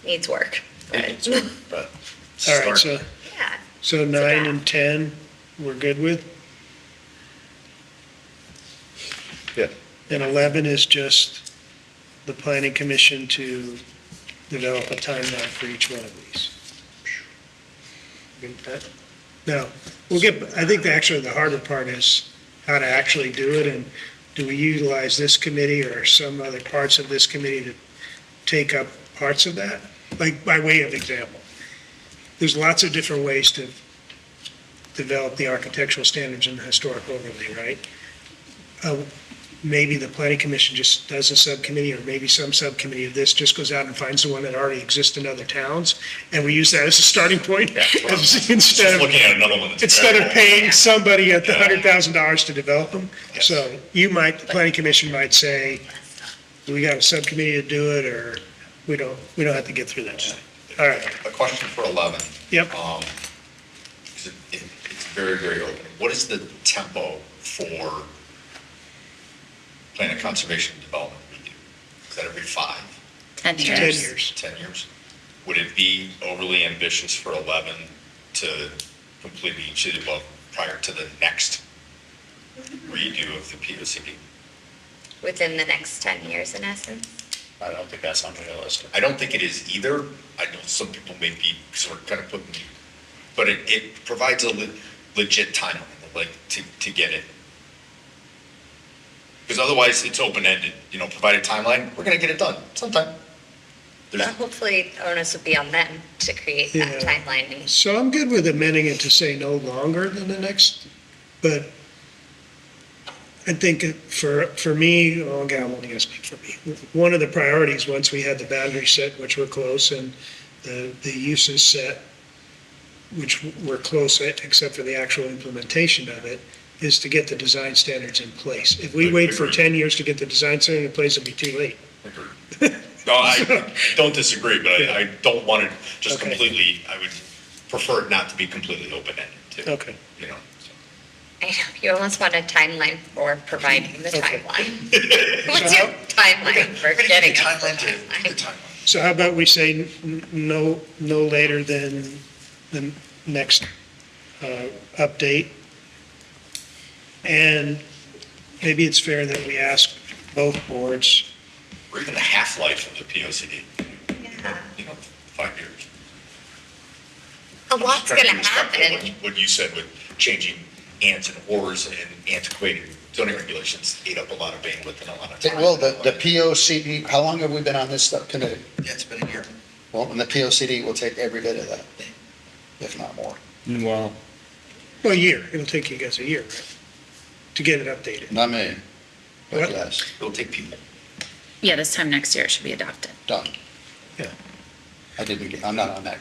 Needs work. But All right, so, Yeah, so 9 and 10, we're good with? Yeah. And 11 is just the planning commission to develop a timeline for each one of these. Good with that? Now, I think actually the harder part is how to actually do it, and do we utilize this committee or some other parts of this committee to take up parts of that? Like, by way of example, there's lots of different ways to develop the architectural standards in the historic overlay, right? Maybe the planning commission just does a subcommittee, or maybe some subcommittee of this just goes out and finds the one that already exists in other towns, and we use that as a starting point, instead Just of, looking at another one that's. instead of very paying somebody at the Yeah. $100,000 to develop them. Yes. So the planning commission might say, we got a subcommittee to do it, or we don't have to get through that. All right, A question for 11. Yep. 'Cause it's very, very open. What is the tempo for plan of conservation and development review? Is that every 5, 10 10 years. years. 10 years? Would it be overly ambitious for 11 to completely each of the above prior to the next redo of the POCD? within the next 10 years in essence. I don't think that's unrealistic. I don't think it is either. I know some people may be sort of kind of putting, but it provides a legit timeline, like, to get it. Because otherwise, it's open-ended, provide a timeline, we're gonna get it done sometime. There's- But hopefully the onus would be on them to create that Yeah. timeline. And So I'm good with amending it to say no longer than the next, but I think for me, again, I'm only gonna speak for me. One of the priorities, once we had the boundary set, which we're close, and the uses set, which we're close except for the actual implementation of it, is to get the design standards in place. If we wait for 10 years to get the design standard in place, it'll be too late. No, I don't disagree, but Yeah. I don't want it just Okay. completely, I would prefer it not to be completely open-ended, too. Okay. So. I know, you almost want a timeline for providing the Okay. timeline. What's your timeline for getting? us the timeline? So how about we say no later than the next update? And maybe it's fair that we ask both boards, Or even the half-life of the POCD, Yeah. 5 years. A lot's Trying to gonna be respectful of happen. What you said with changing ants and ores and antiquated zoning regulations ate up a lot of bandwidth and a lot of time. Well, the POCD, how long have we been on this committee? Yeah, it's been a year. Well, and the POCD will take every bit of that, if not more. Well, well, a year, it'll take you guys a year, right, to get it updated. Not me, but What? yes. It'll take people. Yeah, this time next year it should be adopted. Done. Yeah. I'm not on that.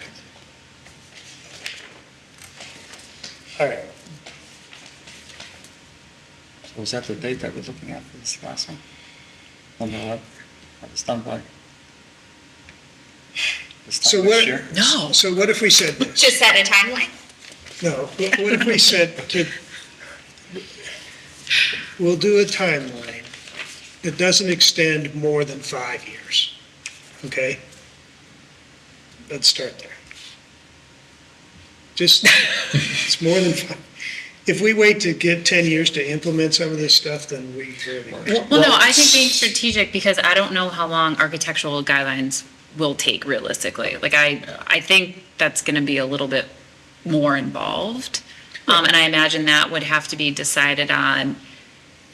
All right. Was that the date that we're looking at for this last one? On the left, that was done by? This time So next what, year? No. so what if we said this? Just set a timeline? No, what if we said we'll do a timeline that doesn't extend more than 5 years, okay? Let's start there. Just, it's more than 5. If we wait to get 10 years to implement some of this stuff, then we really. Well, no, I think being strategic, because I don't know how long architectural guidelines will take realistically. Like, I think that's gonna be a little bit more involved. And I imagine that would have to be decided on,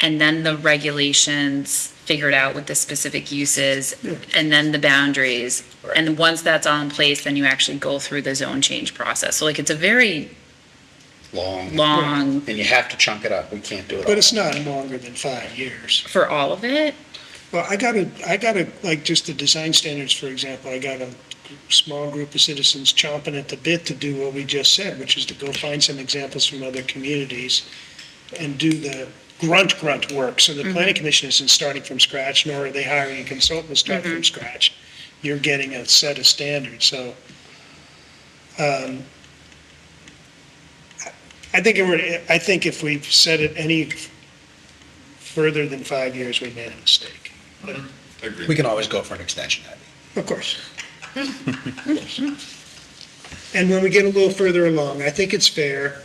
and then the regulations figured out with the specific uses, and then the boundaries. And once that's all in place, then you actually go through the zone change process. So like, it's a very long, And you have to chunk it up. We can't do it all. But it's not longer than 5 years. for all of it. Well, I got like, just the design standards, for example, I got a small group of citizens chomping at the bit to do what we just said, which is to go find some examples from other communities and do the grunt work. So the planning commission isn't starting from scratch, nor are they hiring a consultant to start from scratch. You're getting a set of standards, so. I think if we set it any further than 5 years, we made a mistake. We can always go for an extension, Abby. Of course. And when we get a little further along, I think it's fair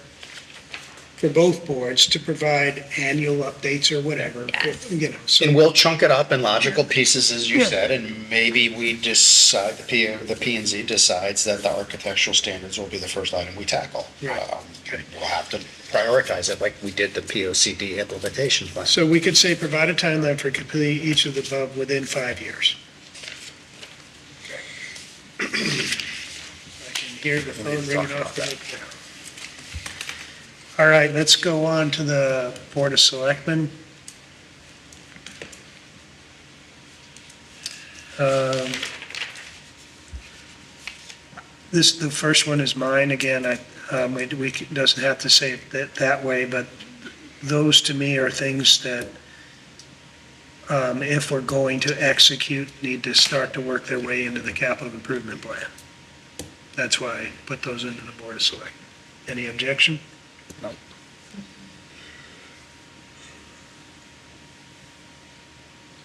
for both boards to provide annual updates or whatever, you know, so. And we'll chunk it up in logical pieces, as you said, and maybe we decide, the P and Z decides that the architectural standards will be the first item we tackle. Right. We'll have to prioritize it like we did the POCD implementation plan. So we could say, provide a timeline for completing each of the above within 5 years. I can hear the phone ringing off the hook now. All right, let's go on to the Board of Selectmen. The first one is mine, again, it doesn't have to say it that way, but those to me are things that, if we're going to execute, need to start to work their way into the capital improvement plan. That's why I put those into the Board of Selectmen. Any objection?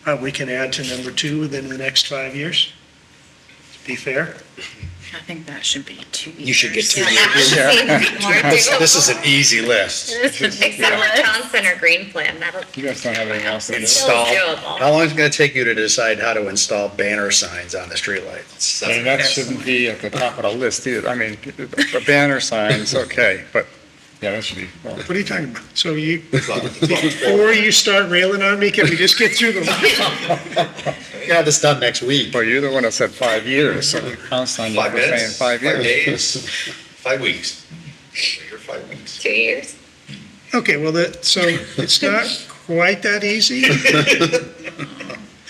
No. We can add to number 2 within the next 5 years. Be fair? I think that should be 2 years. You should get 2 Yeah, years. This is an easy list. Except for town center green plan, that'll. You guys don't have anything else to do? Install, doable. how long is it gonna take you to decide how to install banner signs on the streetlights? And that shouldn't be at the top of the list either. I mean, the banner signs, okay, but, yeah, that should be, well, What are you talking about? So before you start railing on me, can we just get through them? You have this done next week. well, you're the one that said 5 years, so Constantine, you 5 were saying minutes, 5 years. 5 days, 5 weeks. You're 5 weeks. 2 years? Okay, well, so it's not quite that easy.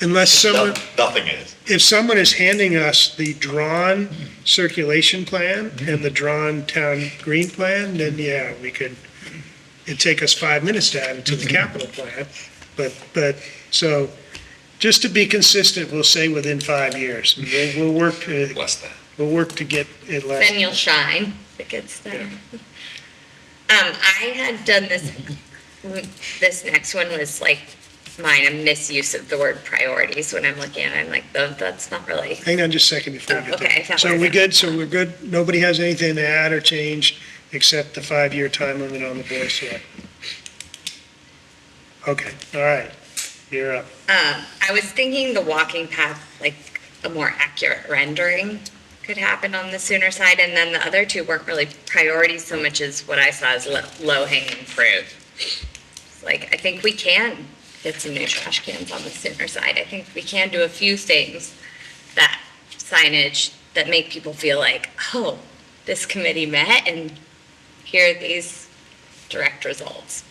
Unless someone, Nothing is. if someone is handing us the drawn circulation plan and the drawn town green plan, then yeah, it'd take us 5 minutes to add it to the capital plan. But, so, just to be consistent, we'll say within 5 years. We'll work to get it less. Then you'll shine if it gets there. I had done this next one was like mine, a misuse of the word priorities when I'm looking at it. I'm like, that's not really. Hang on just a second before we get Okay, there. So we good? So we're good? Nobody has anything to add or change except the 5-year time limit on the board select? Okay, all right, you're up. I was thinking the walking path, like a more accurate rendering could happen on the sooner side, and then the other two weren't really priorities so much as what I saw as low hanging fruit. Like, I think we can get some new trash cans on the sooner side. I think we can do a few things that signage that make people feel like, oh, this committee met and here are these direct results.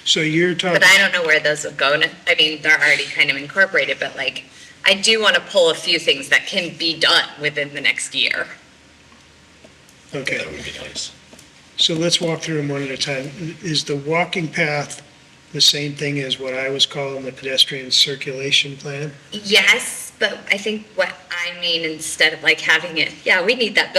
So you're talking, But I don't know where those would go. I mean, they're already kind of incorporated, but like, I do want to pull a few things that can be done within the next year. okay, That would be nice. so let's walk through them one at a time. Is the walking path the same thing as what I was calling the pedestrian circulation plan? Yes, but I think what I mean, instead of like having it, yeah, we need that